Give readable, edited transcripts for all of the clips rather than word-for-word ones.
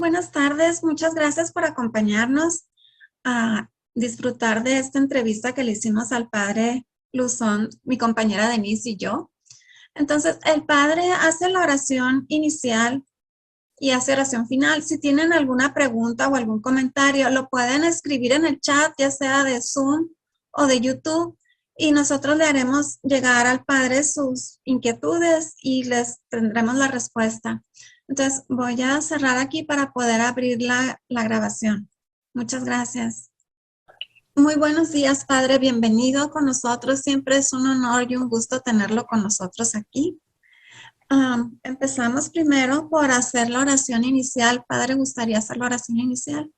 Buenas tardes, muchas gracias por acompañarnos a disfrutar de esta entrevista que le hicimos al padre Luzón, mi compañera Denise y yo. Entonces, el padre hace la oración inicial y hace oración final. Si tienen alguna pregunta o algún comentario, lo pueden escribir en el chat, ya sea de Zoom o de YouTube, y nosotros le haremos llegar al padre sus inquietudes y les tendremos la respuesta. Entonces, voy a cerrar aquí para poder abrir la grabación. Muchas gracias. Muy buenos días, padre. Bienvenido con nosotros. Siempre es un honor y un gusto tenerlo con nosotros aquí. Empezamos primero por hacer la oración inicial. Padre, ¿gustaría hacer la oración inicial?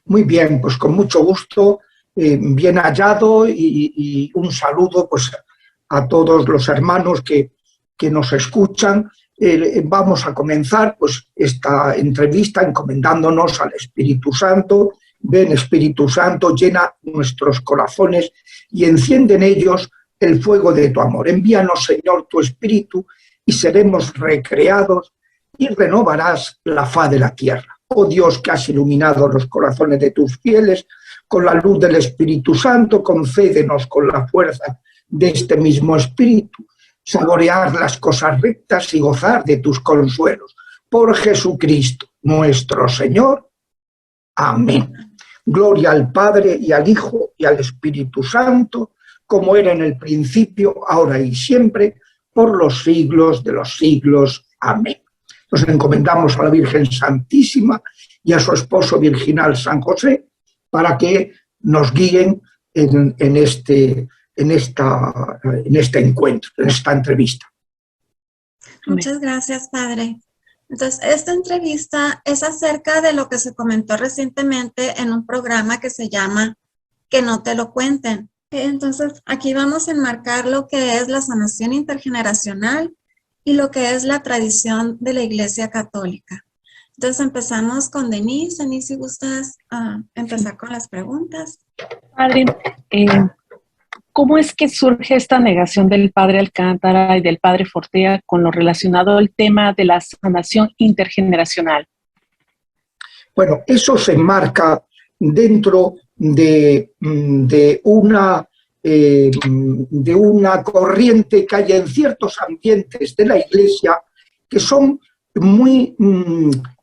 Muy bien, pues con mucho gusto, bien hallado y un saludo pues, a todos los hermanos que nos escuchan. Vamos a comenzar pues, esta entrevista encomendándonos al Espíritu Santo. Ven, Espíritu Santo, llena nuestros corazones y enciende en ellos el fuego de tu amor. Envíanos, Señor, tu Espíritu y seremos recreados y renovarás la faz de la tierra. Oh Dios, que has iluminado los corazones de tus fieles con la luz del Espíritu Santo, concédenos con la fuerza de este mismo Espíritu saborear las cosas rectas y gozar de tus consuelos. Por Jesucristo, nuestro Señor. Amén. Gloria al Padre y al Hijo y al Espíritu Santo, como era en el principio, ahora y siempre, por los siglos de los siglos. Amén. Nos encomendamos a la Virgen Santísima y a su esposo virginal San José para que nos guíen en este encuentro, en esta entrevista. Muchas gracias, padre. Entonces, esta entrevista es acerca de lo que se comentó recientemente en un programa que se llama Que no te lo cuenten. Entonces, aquí vamos a enmarcar lo que es la sanación intergeneracional y lo que es la tradición de la Iglesia Católica. Entonces, empezamos con Denise. Denise, si gustas empezar con las preguntas. Padre, ¿cómo es que surge esta negación del padre Alcántara y del padre Fortea con lo relacionado al tema de la sanación intergeneracional? Bueno, eso se enmarca dentro de una corriente que hay en ciertos ambientes de la Iglesia que son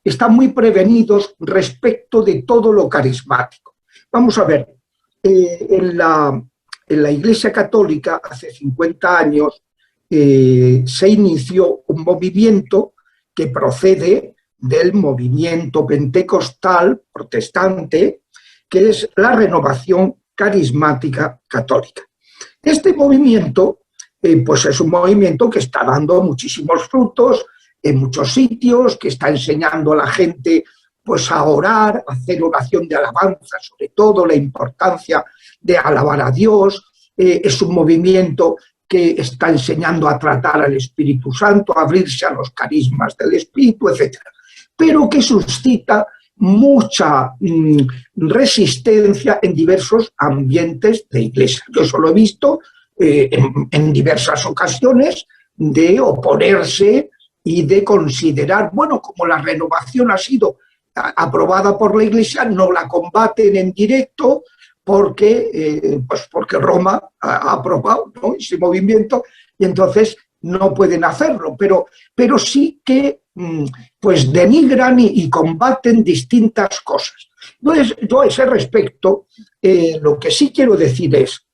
están muy prevenidos respecto de todo lo carismático. Vamos a ver, en la Iglesia Católica hace 50 años se inició un movimiento que procede del movimiento pentecostal protestante, que es la renovación carismática católica. Este movimiento pues es un movimiento que está dando muchísimos frutos en muchos sitios, que está enseñando a la gente pues, a orar, a hacer oración de alabanza, sobre todo la importancia de alabar a Dios. Es un movimiento que está enseñando a tratar al Espíritu Santo, a abrirse a los carismas del Espíritu, etc. Pero que suscita mucha resistencia en diversos ambientes de iglesia. Yo eso lo he visto en diversas ocasiones de oponerse y de considerar, bueno, como la renovación ha sido aprobada por la Iglesia, no la combaten en directo porque Roma ha aprobado, ¿no?, ese movimiento y entonces no pueden hacerlo, pero sí que pues denigran y combaten distintas cosas. Entonces, yo a ese respecto, lo que sí quiero decir es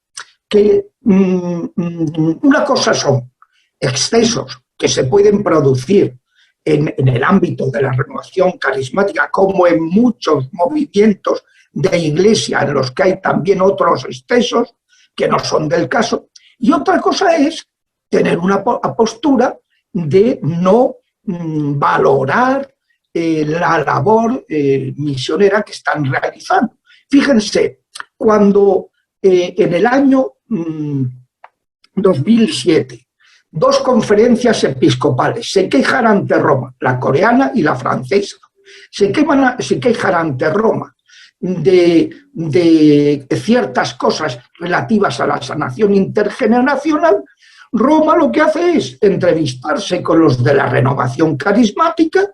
que una cosa son excesos que se pueden producir en el ámbito de la renovación carismática, como en muchos movimientos de iglesia en los que hay también otros excesos que no son del caso, y otra cosa es tener una postura de no valorar la labor misionera que están realizando. Fíjense, cuando en el año 2007 dos conferencias episcopales se quejan ante Roma, la coreana y la francesa, se quejan ante Roma de ciertas cosas relativas a la sanación intergeneracional, Roma lo que hace es entrevistarse con los de la renovación carismática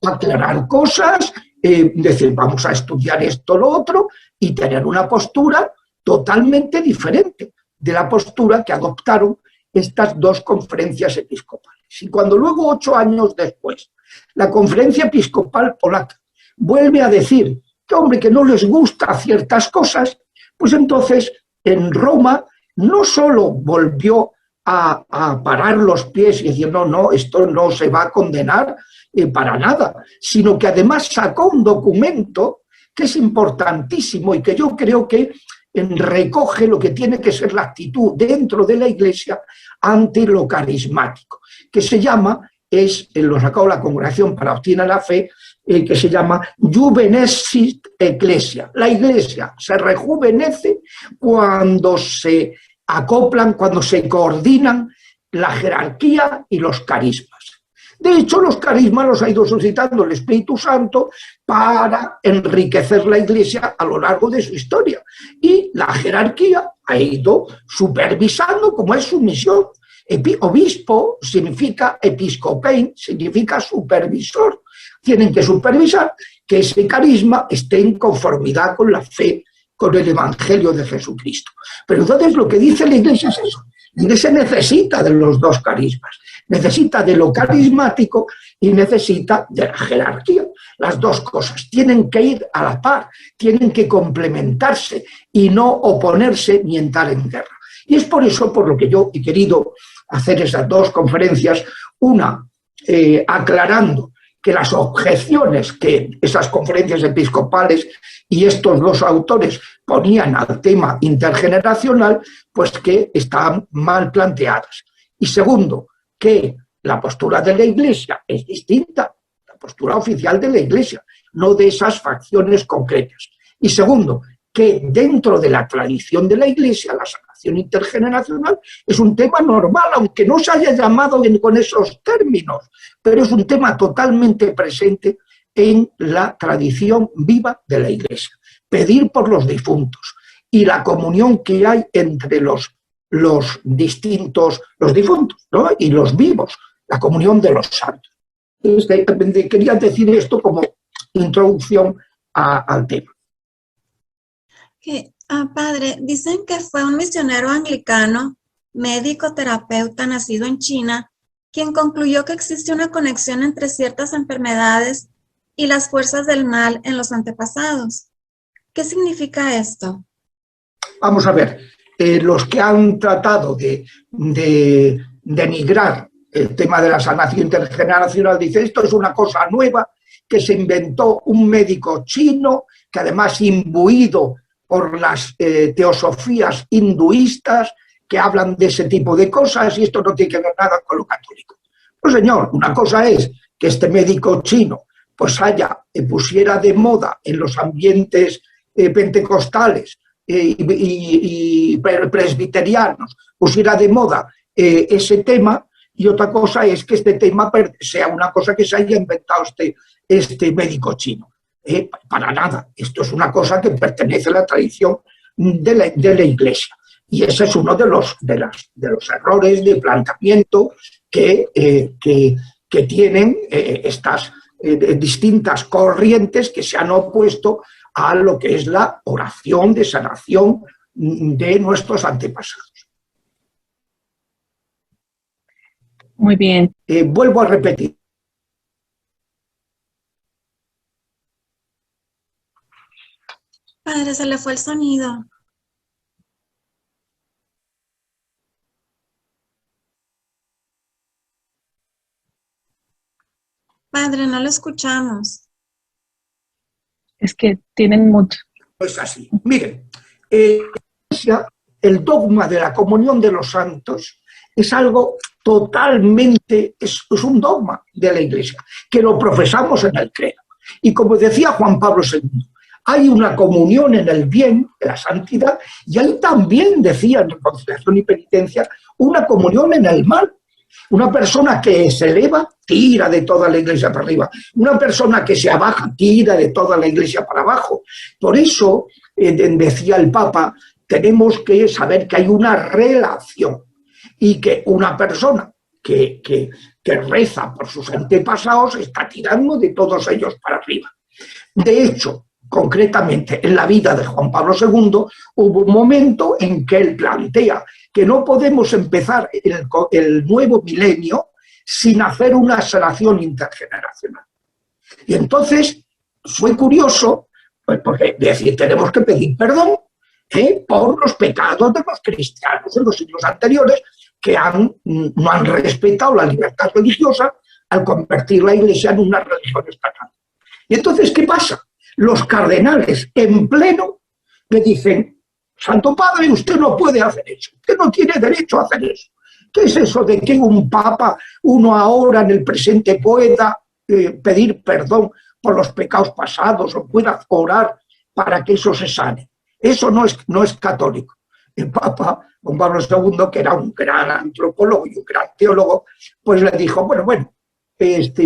aclarar cosas, decir, vamos a estudiar esto, lo otro, y tener una postura totalmente diferente de la postura que adoptaron estas dos conferencias episcopales. Y cuando luego, 8 años después, la conferencia episcopal polaca vuelve a decir que, hombre, que no les gusta ciertas cosas, pues entonces en Roma no solo volvió a parar los pies y decir, no, no, esto no se va a condenar para nada, sino que además sacó un documento que es importantísimo y que yo creo que recoge lo que tiene que ser la actitud dentro de la Iglesia ante lo carismático, que se llama, lo sacó la Congregación para Doctrina de la Fe, que se llama Juvenescit Ecclesia. La Iglesia se rejuvenece cuando se acoplan, cuando se coordinan la jerarquía y los carismas. De hecho, los carismas los ha ido suscitando el Espíritu Santo para enriquecer la Iglesia a lo largo de su historia. Y la jerarquía ha ido supervisando, como es su misión. Obispo significa episcopein, significa supervisor. Tienen que supervisar que ese carisma esté en conformidad con la fe, con el Evangelio de Jesucristo. Pero entonces lo que dice la Iglesia es eso. La Iglesia necesita de los dos carismas, necesita de lo carismático y necesita de la jerarquía. Las dos cosas tienen que ir a la par, tienen que complementarse y no oponerse ni entrar en guerra. Y es por eso por lo que yo he querido hacer esas dos conferencias, una aclarando que las objeciones que esas conferencias episcopales y estos dos autores ponían al tema intergeneracional, pues que estaban mal planteadas. Y segundo, que la postura de la Iglesia es distinta, la postura oficial de la Iglesia, no de esas facciones concretas. Y segundo, que dentro de la tradición de la Iglesia, la sanación intergeneracional es un tema normal, aunque no se haya llamado con esos términos, pero es un tema totalmente presente en la tradición viva de la Iglesia. Pedir por los difuntos y la comunión que hay entre los difuntos, ¿no? Y los vivos, la comunión de los santos. Entonces, quería decir esto como introducción al tema. Padre, dicen que fue un misionero anglicano, médico terapeuta nacido en China, quien concluyó que existe una conexión entre ciertas enfermedades y las fuerzas del mal en los antepasados. ¿Qué significa esto? Vamos a ver, los que han tratado de denigrar el tema de la sanación intergeneracional dicen esto es una cosa nueva que se inventó un médico chino que además imbuido por las teosofías hinduistas que hablan de ese tipo de cosas y esto no tiene que ver nada con lo católico. Pues señor, una cosa es que este médico chino pues pusiera de moda en los ambientes pentecostales y presbiterianos, pusiera de moda ese tema, y otra cosa es que este tema sea una cosa que se haya inventado este médico chino. Para nada, esto es una cosa que pertenece a la tradición de la Iglesia. Y ese es uno de los errores de planteamiento que tienen estas distintas corrientes que se han opuesto a lo que es la oración de sanación de nuestros antepasados. Muy bien. Vuelvo a repetir. Padre, se le fue el sonido. Padre, no lo escuchamos. Es que tienen mucho. Pues así. Miren, el dogma de la comunión de los santos es algo totalmente, es un dogma de la Iglesia, que lo profesamos en el credo. Y como decía Juan Pablo II, hay una comunión en el bien, en la santidad, y hay también, decía en Reconciliación y Penitencia, una comunión en el mal. Una persona que se eleva, tira de toda la Iglesia para arriba. Una persona que se abaja, tira de toda la Iglesia para abajo. Por eso, decía el Papa, tenemos que saber que hay una relación y que una persona que reza por sus antepasados está tirando de todos ellos para arriba. De hecho, concretamente en la vida de Juan Pablo II hubo un momento en que él plantea que no podemos empezar el nuevo milenio sin hacer una sanación intergeneracional. Y entonces fue curioso, pues porque decir, tenemos que pedir perdón por los pecados de los cristianos en los siglos anteriores que no han respetado la libertad religiosa al convertir la Iglesia en una religión estatal. Y entonces, ¿qué pasa? Los cardenales en pleno le dicen, Santo Padre, usted no puede hacer eso, usted no tiene derecho a hacer eso. ¿Qué es eso de que un papa, uno ahora en el presente pueda pedir perdón por los pecados pasados o pueda orar para que eso se sane? Eso no es católico. El Papa Juan Pablo II, que era un gran antropólogo y un gran teólogo, pues le dijo, bueno,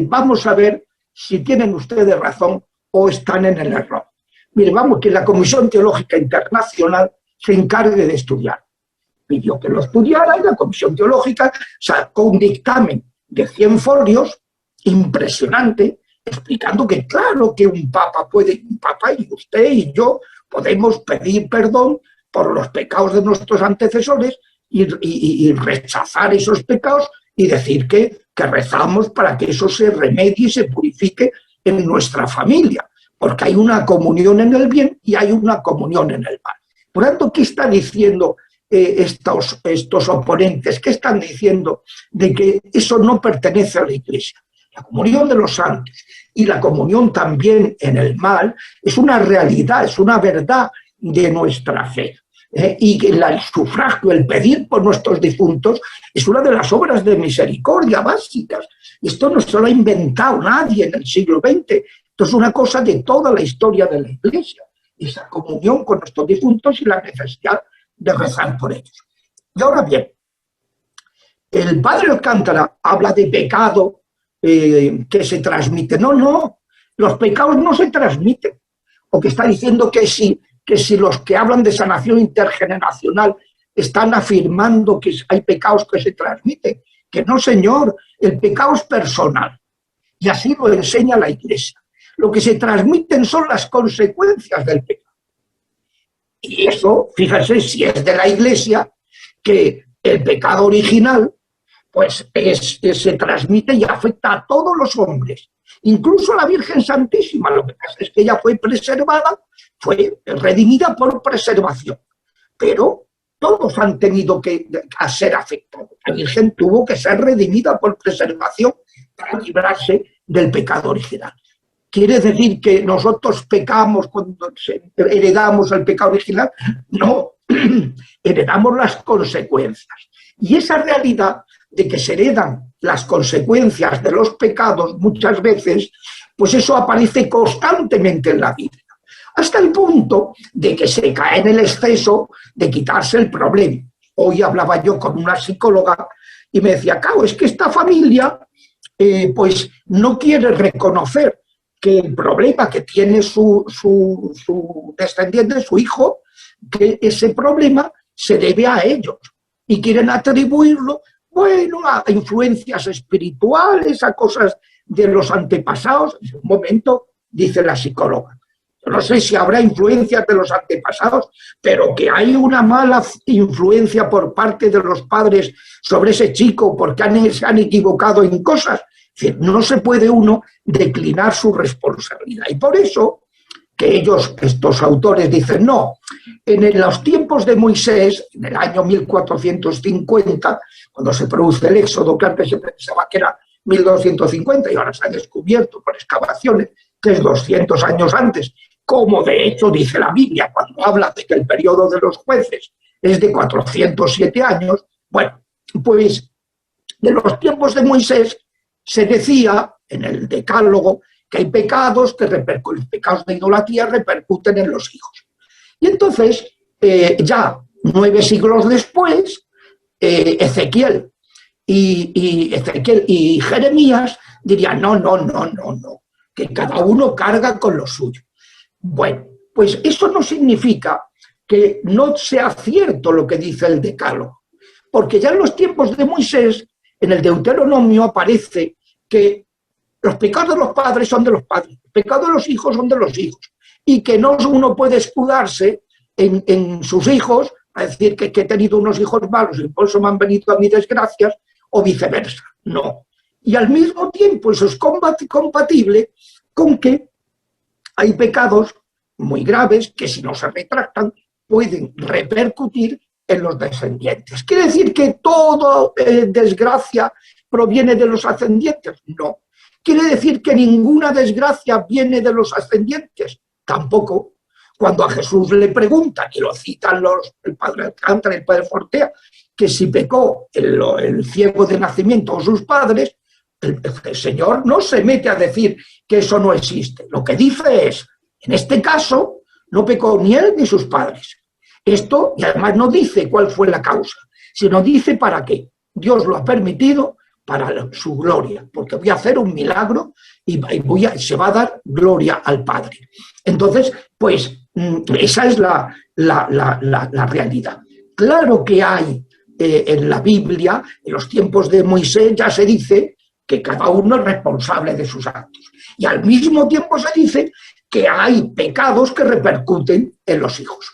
vamos a ver si tienen ustedes razón o están en el error. Mire, vamos, que la Comisión Teológica Internacional se encargue de estudiar. Pidió que lo estudiara y la Comisión Teológica sacó un dictamen de 100 folios, impresionante, explicando que claro que un papa y usted y yo podemos pedir perdón por los pecados de nuestros antecesores y rechazar esos pecados y decir que rezamos para que eso se remedie y se purifique en nuestra familia, porque hay una comunión en el bien y hay una comunión en el mal. Por lo tanto, ¿qué está diciendo estos oponentes? ¿Qué están diciendo? De que eso no pertenece a la Iglesia. La comunión de los santos y la comunión también en el mal es una realidad, es una verdad de nuestra fe. Y el sufragio, el pedir por nuestros difuntos, es una de las obras de misericordia básicas. Esto no se lo ha inventado nadie en el siglo XX. Esto es una cosa de toda la historia de la Iglesia. Esa comunión con nuestros difuntos y la necesidad de rezar por ellos. Y ahora bien, el padre Alcántara habla de pecado que se transmite. No, los pecados no se transmiten. O que está diciendo que si los que hablan de sanación intergeneracional están afirmando que hay pecados que se transmiten. Que no, señor, el pecado es personal. Y así lo enseña la Iglesia. Lo que se transmiten son las consecuencias del pecado. Y eso, fíjense, si es de la Iglesia, que el pecado original pues se transmite y afecta a todos los hombres, incluso a la Virgen Santísima. Lo que pasa es que ella fue preservada, fue redimida por preservación, pero todos han tenido que ser afectados. La Virgen tuvo que ser redimida por preservación para librarse del pecado original. ¿Quiere decir que nosotros pecamos cuando heredamos el pecado original? No, heredamos las consecuencias. Y esa realidad de que se heredan las consecuencias de los pecados muchas veces, pues eso aparece constantemente en la Biblia. Hasta el punto de que se cae en el exceso de quitarse el problema. Hoy hablaba yo con una psicóloga y me decía, claro, es que esta familia pues no quiere reconocer que el problema que tiene su descendiente, su hijo, que ese problema se debe a ellos y quieren atribuirlo, bueno, a influencias espirituales, a cosas de los antepasados. En un momento, dice la psicóloga, yo no sé si habrá influencias de los antepasados, pero que hay una mala influencia por parte de los padres sobre ese chico porque se han equivocado en cosas. Es decir, no se puede uno declinar su responsabilidad. Y por eso que estos autores dicen, no, en los tiempos de Moisés, en el año 1450, cuando se produce el éxodo, claro que se pensaba que era 1250 y ahora se ha descubierto por excavaciones que es 200 años antes, como de hecho dice la Biblia cuando habla de que el periodo de los jueces es de 407 años. Bueno, pues de los tiempos de Moisés se decía en el Decálogo que hay pecados que los pecados de idolatría repercuten en los hijos. Y entonces, ya 9 siglos después, Ezequiel y Jeremías dirían, no, que cada uno carga con lo suyo. Bueno, pues eso no significa que no sea cierto lo que dice el Decálogo, porque ya en los tiempos de Moisés en el Deuteronomio aparece que los pecados de los padres son de los padres, los pecados de los hijos son de los hijos, y que no uno puede escudarse en sus hijos a decir que he tenido unos hijos malos y por eso me han venido a mí desgracias, o viceversa. No. Y al mismo tiempo eso es compatible con que hay pecados muy graves que, si no se retractan, pueden repercutir en los descendientes. ¿Quiere decir que toda desgracia proviene de los ascendientes? No. ¿Quiere decir que ninguna desgracia viene de los ascendientes? Tampoco. Cuando a Jesús le preguntan, y lo citan el padre Alcántara y el padre Fortea, que si pecó el ciego de nacimiento o sus padres, el Señor no se mete a decir que eso no existe. Lo que dice es, en este caso, no pecó ni él ni sus padres. Esto, y además no dice cuál fue la causa, sino dice para qué. Dios lo ha permitido para su gloria, porque voy a hacer un milagro y se va a dar gloria al Padre. Entonces, pues, esa es la realidad. Claro que hay en la Biblia, en los tiempos de Moisés, ya se dice que cada uno es responsable de sus actos. Y al mismo tiempo se dice que hay pecados que repercuten en los hijos.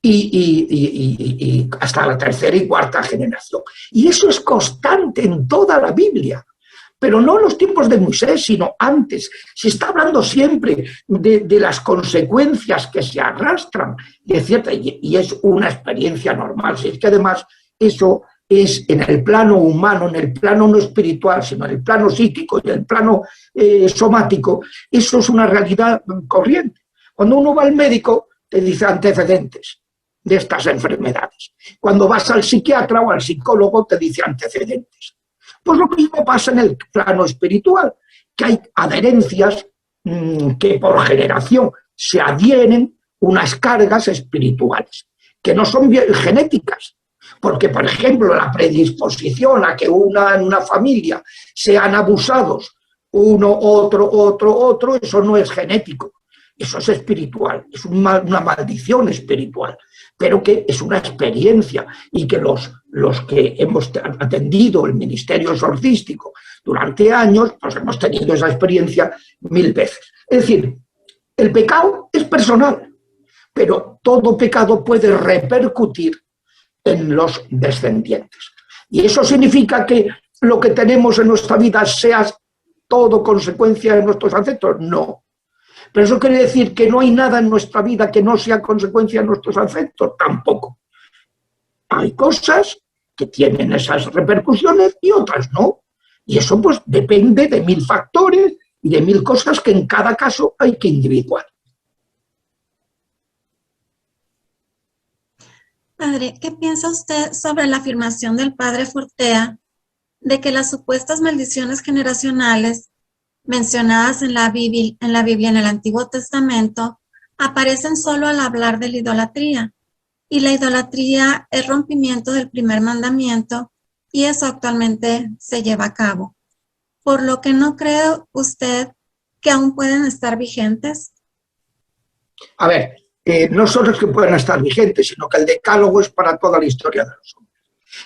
Y hasta la tercera y cuarta generación. Y eso es constante en toda la Biblia. Pero no en los tiempos de Moisés, sino antes. Se está hablando siempre de las consecuencias que se arrastran. Y es una experiencia normal. Si es que además eso es en el plano humano, en el plano no espiritual, sino en el plano psíquico y en el plano somático, eso es una realidad corriente. Cuando uno va al médico, te dice antecedentes de estas enfermedades. Cuando vas al psiquiatra o al psicólogo, te dice antecedentes. Pues lo mismo pasa en el plano espiritual, que hay adherencias que por generación se adhieren unas cargas espirituales, que no son genéticas, porque, por ejemplo, la predisposición a que en una familia sean abusados uno, otro, eso no es genético, eso es espiritual, es una maldición espiritual, pero que es una experiencia y que los que hemos atendido el ministerio exorcístico durante años, pues hemos tenido esa experiencia 1000 veces. Es decir, el pecado es personal, pero todo pecado puede repercutir en los descendientes. Y eso significa que lo que tenemos en nuestra vida sea todo consecuencia de nuestros ancestros. No. Pero eso quiere decir que no hay nada en nuestra vida que no sea consecuencia de nuestros ancestros. Tampoco. Hay cosas que tienen esas repercusiones y otras no. Y eso pues depende de 1000 factores y de 1000 cosas que en cada caso hay que individuar. Padre, ¿qué piensa usted sobre la afirmación del padre Fortea de que las supuestas maldiciones generacionales mencionadas en la Biblia en el Antiguo Testamento aparecen solo al hablar de la idolatría? Y la idolatría es rompimiento del primer mandamiento y eso actualmente se lleva a cabo. Por lo que ¿no cree usted que aún pueden estar vigentes? A ver, no solo es que puedan estar vigentes, sino que el decálogo es para toda la historia de los hombres.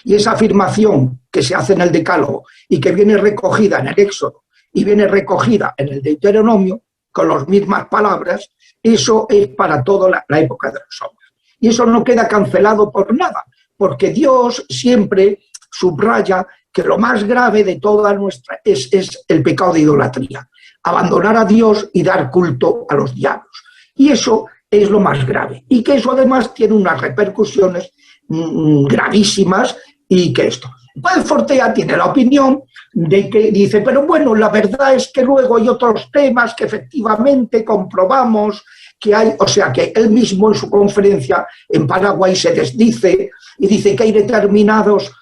Y esa afirmación que se hace en el decálogo y que viene recogida en el Éxodo y viene recogida en el Deuteronomio con las mismas palabras, eso es para toda la época de los hombres. Y eso no queda cancelado por nada, porque Dios siempre subraya que lo más grave de toda nuestra es el pecado de idolatría, abandonar a Dios y dar culto a los diablos. Y eso es lo más grave. Y que eso además tiene unas repercusiones gravísimas y que esto. El padre Fortea tiene la opinión de que dice, pero bueno, la verdad es que luego hay otros temas que efectivamente comprobamos que hay, o sea, que él mismo en su conferencia en Paraguay se desdice y dice que hay determinados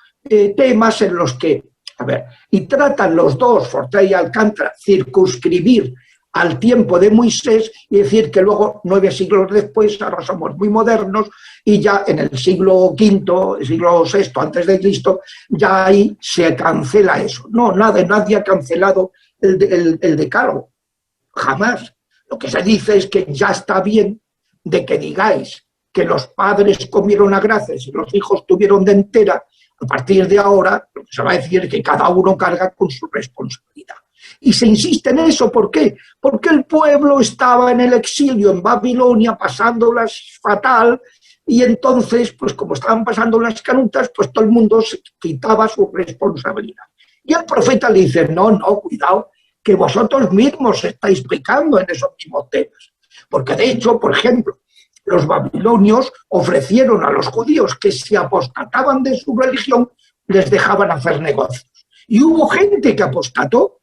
temas en los que, a ver, y tratan los dos, Fortea y Alcántara, circunscribir al tiempo de Moisés y decir que luego 9 siglos después, ahora somos muy modernos y ya en el siglo V, siglo VI antes de Cristo, ya ahí se cancela eso. No, nadie ha cancelado el decálogo, jamás. Lo que se dice es que ya está bien de que digáis que los padres comieron a graces y los hijos tuvieron de entera, A partir de ahora, lo que se va a decir es que cada uno carga con su responsabilidad. Y se insiste en eso, ¿por qué? Porque el pueblo estaba en el exilio en Babilonia, pasándolas fatal, y entonces, pues como estaban pasando las canutas, pues todo el mundo se quitaba su responsabilidad. Y el profeta le dice, no, cuidado, que vosotros mismos estáis pecando en esos mismos temas. Porque de hecho, por ejemplo, los babilonios ofrecieron a los judíos que si apostataban de su religión, les dejaban hacer negocios. Y hubo gente que apostató,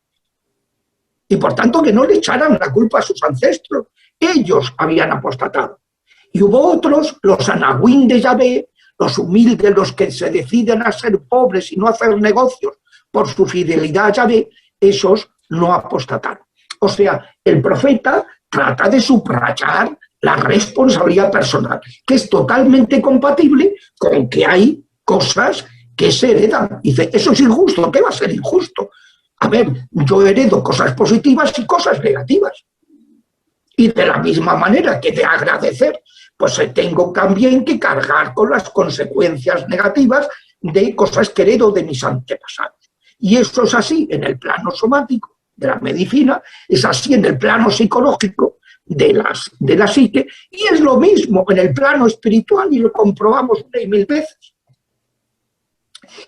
y por tanto que no le echaran la culpa a sus ancestros. Ellos habían apostatado. Y hubo otros, los anahuín de Yahvé, los humildes, los que se deciden a ser pobres y no hacer negocios por su fidelidad a Yahvé, esos no apostataron. O sea, el profeta trata de subrayar la responsabilidad personal, que es totalmente compatible con que hay cosas que se heredan. Dice, eso es injusto, ¿qué va a ser injusto? A ver, yo heredo cosas positivas y cosas negativas. Y de la misma manera que de agradecer, pues tengo también que cargar con las consecuencias negativas de cosas que heredo de mis antepasados. Y eso es así en el plano somático de la medicina, es así en el plano psicológico de la psique, y es lo mismo en el plano espiritual, y lo comprobamos 1000 veces.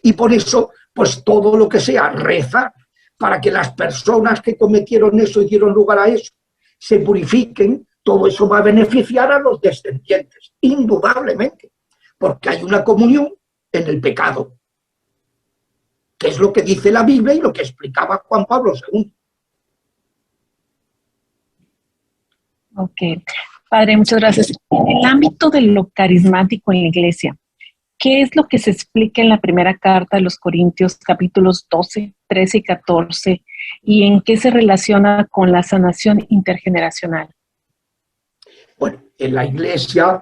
Y por eso, pues todo lo que sea rezar para que las personas que cometieron eso y dieron lugar a eso se purifiquen, todo eso va a beneficiar a los descendientes, indudablemente, porque hay una comunión en el pecado, que es lo que dice la Biblia y lo que explicaba Juan Pablo II. Ok. Padre, muchas gracias. En el ámbito de lo carismático en la Iglesia, ¿qué es lo que se explica en la primera carta de los Corintios, capítulos 12, 13 y 14, y en qué se relaciona con la sanación intergeneracional? Bueno, en la Iglesia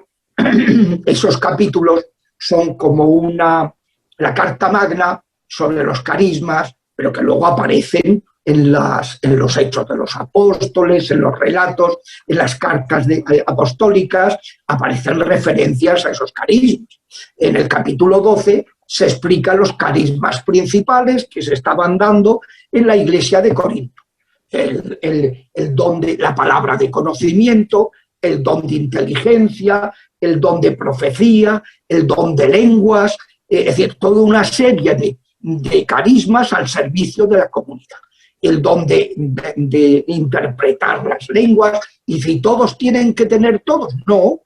esos capítulos son como la carta magna sobre los carismas, pero que luego aparecen en los hechos de los apóstoles, en los relatos, en las cartas apostólicas, aparecen referencias a esos carismas. En el capítulo 12 se explican los carismas principales que se estaban dando en la Iglesia de Corinto. El don de la palabra de conocimiento, el don de inteligencia, el don de profecía, el don de lenguas, es decir, toda una serie de carismas al servicio de la comunidad. El don de interpretar las lenguas, y si todos tienen que tener todos, no,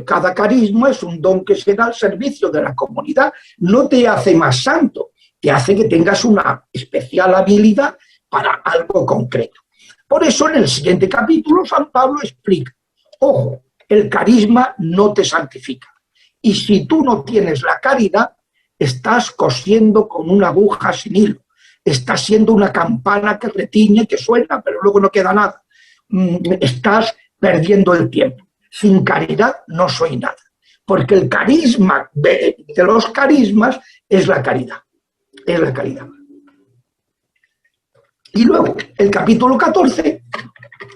cada carisma es un don que se da al servicio de la comunidad, no te hace más santo, te hace que tengas una especial habilidad para algo concreto. Por eso en el siguiente capítulo San Pablo explica, ojo, el carisma no te santifica, y si tú no tienes la caridad, estás cosiendo con una aguja sin hilo, estás siendo una campana que retiñe, que suena, pero luego no queda nada. Estás perdiendo el tiempo. Sin caridad no soy nada. Porque el carisma de los carismas es la caridad. Es la caridad. Y luego, el capítulo 14,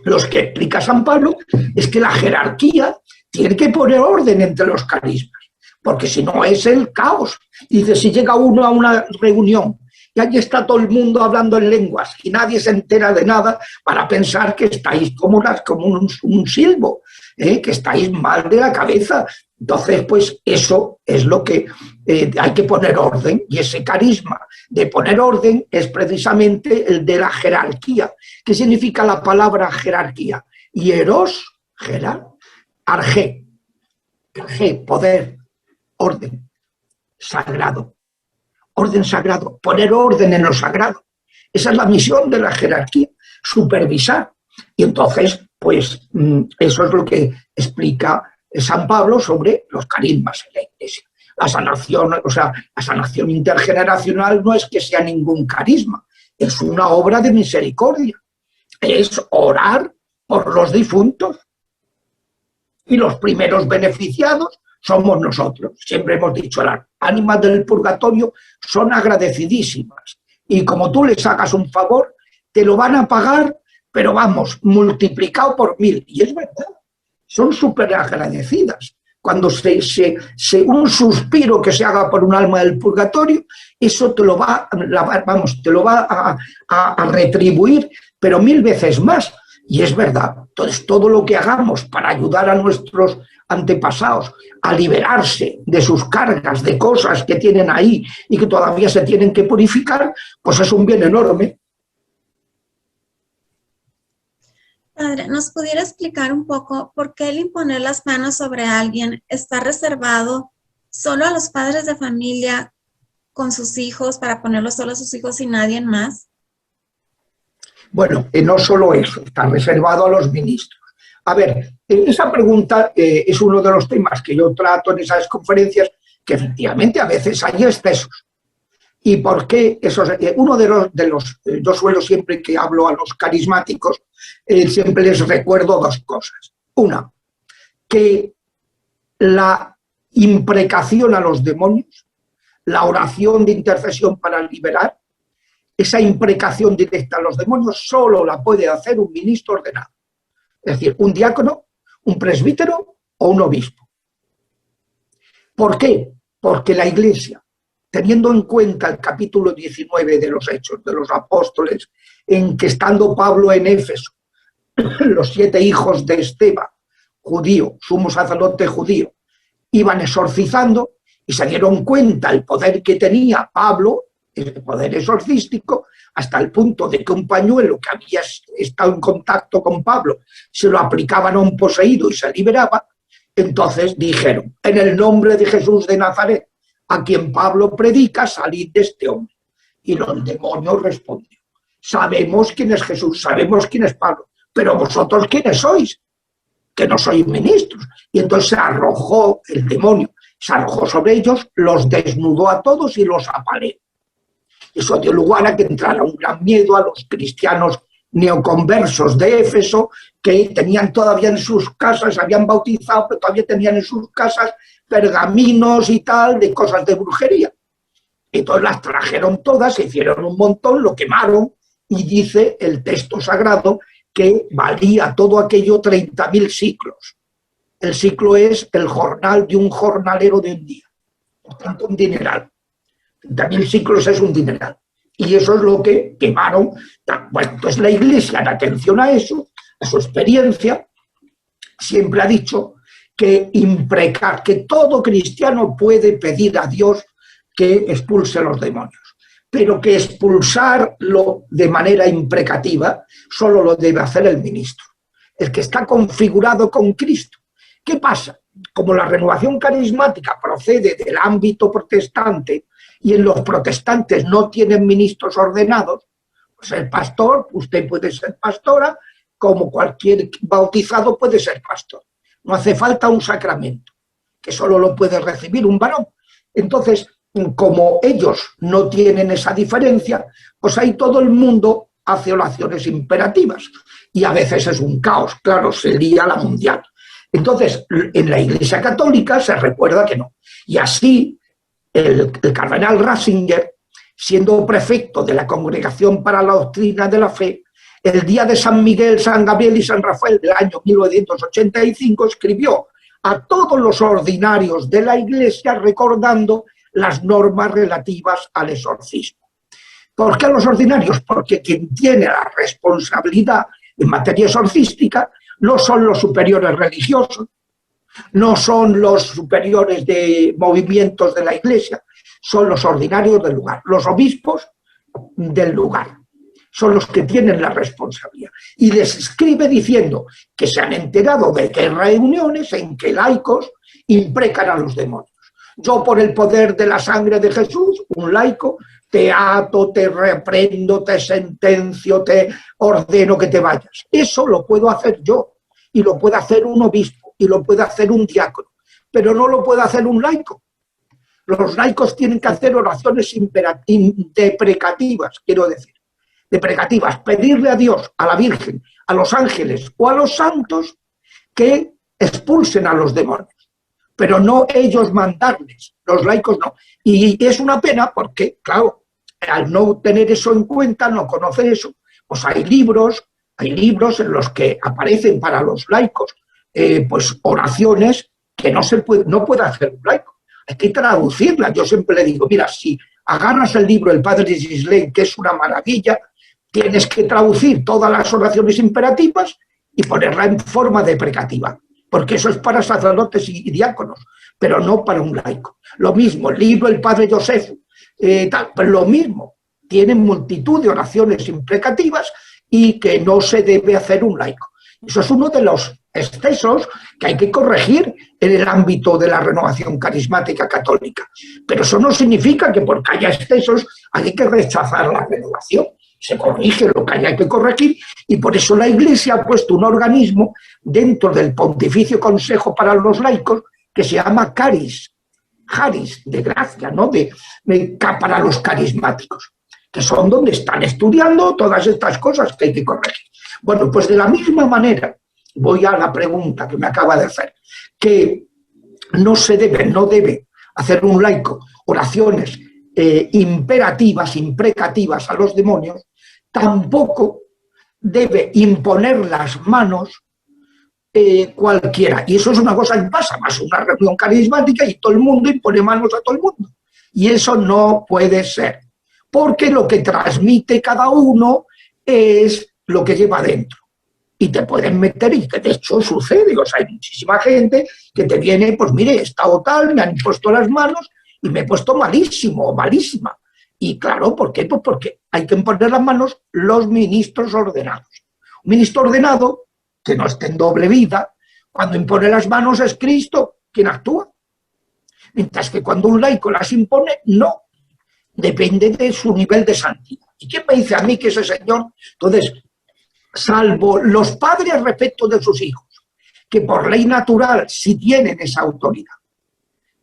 los que explica San Pablo, es que la jerarquía tiene que poner orden entre los carismas. Porque si no es el caos. Dice, si llega uno a una reunión y allí está todo el mundo hablando en lenguas y nadie se entera de nada, para pensar que estáis como un silbo, que estáis mal de la cabeza. Entonces, pues eso es lo que hay que poner orden, y ese carisma de poner orden es precisamente el de la jerarquía. ¿Qué significa la palabra jerarquía? Hieros, arge, poder, orden, sagrado. Orden sagrado, poner orden en lo sagrado. Esa es la misión de la jerarquía, supervisar. Y entonces, pues, eso es lo que explica San Pablo sobre los carismas en la Iglesia. La sanación, o sea, la sanación intergeneracional no es que sea ningún carisma, es una obra de misericordia. Es orar por los difuntos. Y los primeros beneficiados somos nosotros. Siempre hemos dicho, las ánimas del purgatorio son agradecidísimas. Y como tú les hagas un favor, te lo van a pagar, pero vamos, multiplicado por 1000. Y es verdad, son súper agradecidas cuando un suspiro que se haga por un alma del purgatorio, eso te lo va a retribuir, pero 1000 veces más. Y es verdad. Entonces, todo lo que hagamos para ayudar a nuestros antepasados a liberarse de sus cargas, de cosas que tienen ahí y que todavía se tienen que purificar, pues es un bien enorme. Padre, ¿nos pudiera explicar un poco por qué el imponer las manos sobre alguien está reservado solo a los padres de familia con sus hijos, para ponerlo solo a sus hijos y nadie más? Bueno, no solo eso, está reservado a los ministros. A ver, esa pregunta es uno de los temas que yo trato en esas conferencias, que efectivamente a veces hay excesos. ¿Y por qué esos? Uno de los yo suelo siempre que hablo a los carismáticos, siempre les recuerdo 2 cosas. Una, que la imprecación a los demonios, la oración de intercesión para liberar, esa imprecación directa a los demonios solo la puede hacer un ministro ordenado. Es decir, un diácono, un presbítero o un obispo. ¿Por qué? Porque la Iglesia, teniendo en cuenta el capítulo 19 de los Hechos de los Apóstoles, en que estando Pablo en Éfeso, los 7 hijos de Esteban, judío, sumo sacerdote judío, iban exorcizando y se dieron cuenta el poder que tenía Pablo, el poder exorcístico, hasta el punto de que un pañuelo que había estado en contacto con Pablo se lo aplicaban a un poseído y se liberaba. Entonces dijeron: en el nombre de Jesús de Nazaret, a quien Pablo predica, salid de este hombre. Y los demonios respondieron: sabemos quién es Jesús, sabemos quién es Pablo, pero vosotros quiénes sois, que no sois ministros. Y entonces se arrojó el demonio, se arrojó sobre ellos, los desnudó a todos y los apaleó. Eso dio lugar a que entrara un gran miedo a los cristianos neoconversos de Éfeso, que tenían todavía en sus casas, habían bautizado, pero todavía tenían en sus casas pergaminos y tal, de cosas de brujería. Entonces las trajeron todas, se hicieron un montón, lo quemaron, y dice el texto sagrado que valía todo aquello 30.000 siclos. El siclo es el jornal de un jornalero de un día, por tanto un dineral. 30.000 siclos es un dineral. Y eso es lo que quemaron. Bueno, entonces la Iglesia, en atención a eso, a su experiencia, siempre ha dicho que imprecar, que todo cristiano puede pedir a Dios que expulse los demonios, pero que expulsarlo de manera imprecativa solo lo debe hacer el ministro, el que está configurado con Cristo. ¿Qué pasa? Como la renovación carismática procede del ámbito protestante y en los protestantes no tienen ministros ordenados, pues el pastor, usted puede ser pastora, como cualquier bautizado puede ser pastor. No hace falta un sacramento, que solo lo puede recibir un varón. Entonces, como ellos no tienen esa diferencia, pues ahí todo el mundo hace oraciones imperativas. Y a veces es un caos, claro, se lía la mundial. Entonces, en la Iglesia Católica se recuerda que no. Y así, el cardenal Ratzinger, siendo prefecto de la Congregación para la Doctrina de la Fe, el día de San Miguel, San Gabriel y San Rafael del año 1985, escribió a todos los ordinarios de la Iglesia recordando las normas relativas al exorcismo. ¿Por qué a los ordinarios? Porque quien tiene la responsabilidad en materia exorcística no son los superiores religiosos, no son los superiores de movimientos de la Iglesia, son los ordinarios del lugar, los obispos del lugar. Son los que tienen la responsabilidad. Y les escribe diciendo que se han enterado de que hay reuniones en que laicos imprecan a los demonios. Yo, por el poder de la sangre de Jesús, un laico, te ato, te reprendo, te sentencio, te ordeno que te vayas. Eso lo puedo hacer yo, y lo puede hacer un obispo, y lo puede hacer un diácono, pero no lo puede hacer un laico. Los laicos tienen que hacer oraciones deprecativas, quiero decir. Deprecativas, pedirle a Dios, a la Virgen, a los ángeles o a los santos que expulsen a los demonios, pero no ellos mandarles, los laicos no. Y es una pena porque, claro, al no tener eso en cuenta, no conocer eso, pues hay libros en los que aparecen para los laicos pues oraciones que no puede hacer un laico. Hay que traducirla. Yo siempre le digo, mira, si agarras el libro del padre Sisley, que es una maravilla, tienes que traducir todas las oraciones imperativas y ponerla en forma deprecativa, porque eso es para sacerdotes y diáconos, pero no para un laico. Lo mismo, el libro del padre Josefo, pero lo mismo, tiene multitud de oraciones imprecativas y que no se debe hacer un laico. Eso es uno de los excesos que hay que corregir en el ámbito de la renovación carismática católica. Pero eso no significa que porque haya excesos hay que rechazar la renovación. Se corrige lo que haya que corregir y por eso la Iglesia ha puesto un organismo dentro del Pontificio Consejo para los Laicos que se llama Caris, de gracia, ¿no? Para los carismáticos, que son donde están estudiando todas estas cosas que hay que corregir. Bueno, pues de la misma manera, voy a la pregunta que me acaba de hacer, que no debe hacer un laico oraciones imperativas, imprecativas a los demonios, tampoco debe imponer las manos cualquiera. Y eso es una cosa que pasa, más una reunión carismática y todo el mundo impone manos a todo el mundo. Y eso no puede ser, porque lo que transmite cada uno es lo que lleva dentro. Y te pueden meter, y que de hecho sucede, o sea, hay muchísima gente que te viene, pues mire, he estado tal, me han impuesto las manos y me he puesto malísimo o malísima. Y claro, ¿por qué? Pues porque hay que imponer las manos los ministros ordenados. Un ministro ordenado, que no esté en doble vida, cuando impone las manos es Cristo quien actúa. Mientras que cuando un laico las impone, no. Depende de su nivel de santidad. ¿Y quién me dice a mí que ese señor? Entonces, salvo los padres respecto de sus hijos, que por ley natural sí tienen esa autoridad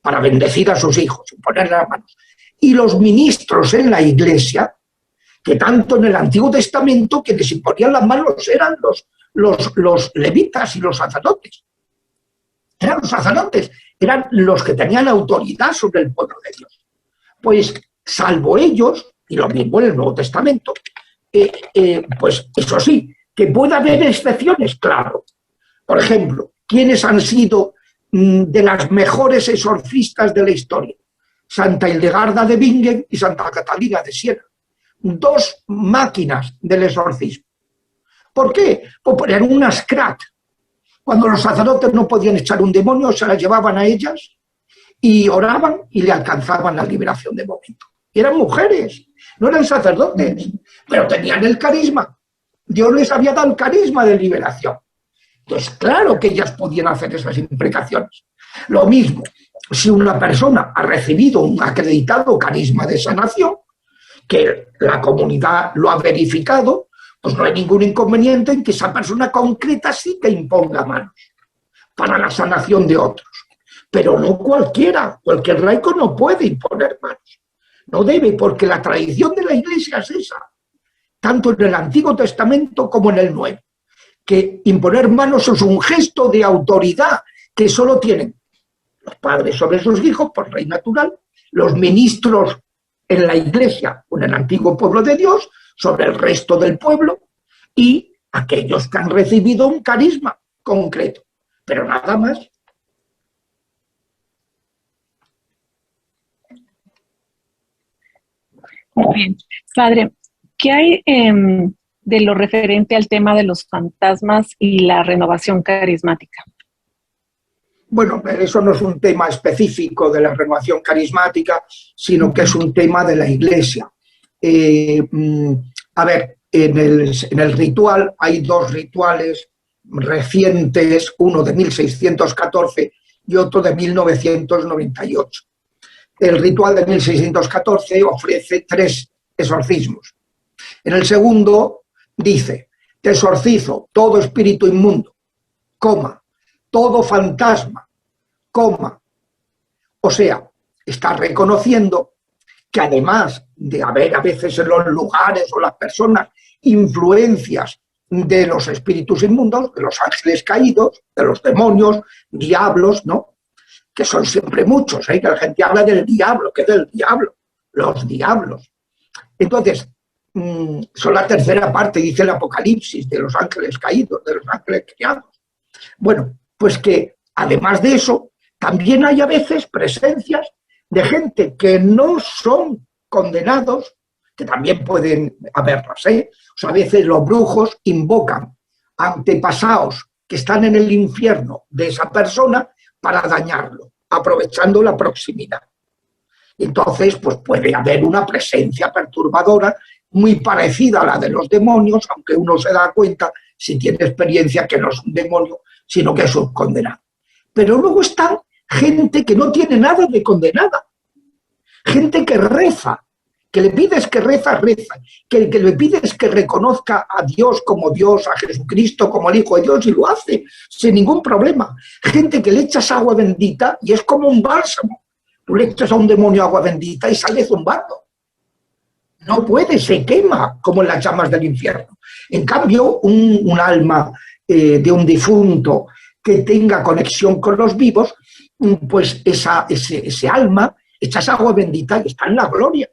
para bendecir a sus hijos y ponerle las manos, y los ministros en la Iglesia, que tanto en el Antiguo Testamento que les imponían las manos eran los levitas y los sacerdotes. Eran los sacerdotes, eran los que tenían autoridad sobre el pueblo de Dios. Pues salvo ellos, y lo mismo en el Nuevo Testamento, pues eso sí, que puede haber excepciones, claro. Por ejemplo, ¿quiénes han sido de las mejores exorcistas de la historia? Santa Hildegarda de Bingen y Santa Catalina de Siena. Dos máquinas del exorcismo. ¿Por qué? Pues eran unas crack. Cuando los sacerdotes no podían echar un demonio, se las llevaban a ellas y oraban y le alcanzaban la liberación de momento. Y eran mujeres, no eran sacerdotes, pero tenían el carisma. Dios les había dado el carisma de liberación. Entonces, claro que ellas podían hacer esas imprecaciones. Lo mismo, si una persona ha recibido un acreditado carisma de sanación, que la comunidad lo ha verificado, pues no hay ningún inconveniente en que esa persona concreta sí que imponga manos para la sanación de otros. Pero no cualquiera, cualquier laico no puede imponer manos. No debe, porque la tradición de la Iglesia es esa, tanto en el Antiguo Testamento como en el Nuevo, que imponer manos es un gesto de autoridad que solo tienen los padres sobre sus hijos por ley natural, los ministros en la Iglesia o en el antiguo pueblo de Dios sobre el resto del pueblo y aquellos que han recibido un carisma concreto, pero nada más. Muy bien. Padre, ¿qué hay de lo referente al tema de los fantasmas y la renovación carismática? Bueno, eso no es un tema específico de la renovación carismática, sino que es un tema de la Iglesia. A ver, en el ritual hay dos rituales recientes, uno de 1614 y otro de 1998. El ritual de 1614 ofrece 3 exorcismos. En el segundo dice, te exorcizo todo espíritu inmundo, coma, todo fantasma, coma. O sea, está reconociendo que además de haber a veces en los lugares o las personas influencias de los espíritus inmundos, de los ángeles caídos, de los demonios, diablos, ¿no? Que son siempre muchos, que la gente habla del diablo, ¿qué es del diablo? Los diablos. Entonces, son la tercera parte, dice el Apocalipsis, de los ángeles caídos, de los ángeles criados. Bueno, pues que además de eso, También hay a veces presencias de gente que no son condenados, que también pueden haberlas, ¿eh? O sea, a veces los brujos invocan antepasados que están en el infierno de esa persona para dañarlo, aprovechando la proximidad. Entonces, pues puede haber una presencia perturbadora muy parecida a la de los demonios, aunque uno se da cuenta, si tiene experiencia, que no es un demonio, sino que es un condenado. Pero luego están gente que no tiene nada de condenada, gente que reza, que le pides que reza, que le pides que reconozca a Dios como Dios, a Jesucristo como el Hijo de Dios, y lo hace sin ningún problema. Gente que le echas agua bendita y es como un bálsamo. Tú le echas a un demonio agua bendita y sale zumbando. No puede, se quema como en las llamas del infierno. En cambio, un alma de un difunto que tenga conexión con los vivos, pues ese alma, echas agua bendita y está en la gloria.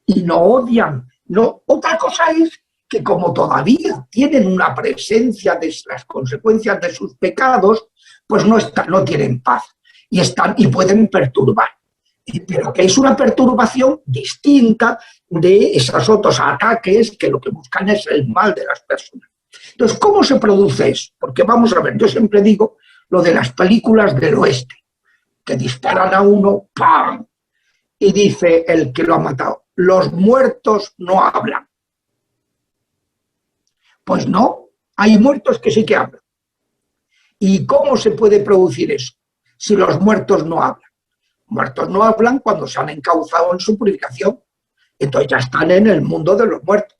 Y no odian. No. Otra cosa es que como todavía tienen una presencia de las consecuencias de sus pecados, pues no tienen paz y pueden perturbar. Pero que es una perturbación distinta de esos otros ataques que lo que buscan es el mal de las personas. Entonces, ¿cómo se produce eso? Porque vamos a ver, yo siempre digo lo de las películas del oeste, que disparan a uno, ¡pam!, y dice el que lo ha matado: los muertos no hablan. Pues no, hay muertos que sí que hablan. ¿Y cómo se puede producir eso si los muertos no hablan? Muertos no hablan cuando se han encauzado en su purificación. Entonces ya están en el mundo de los muertos.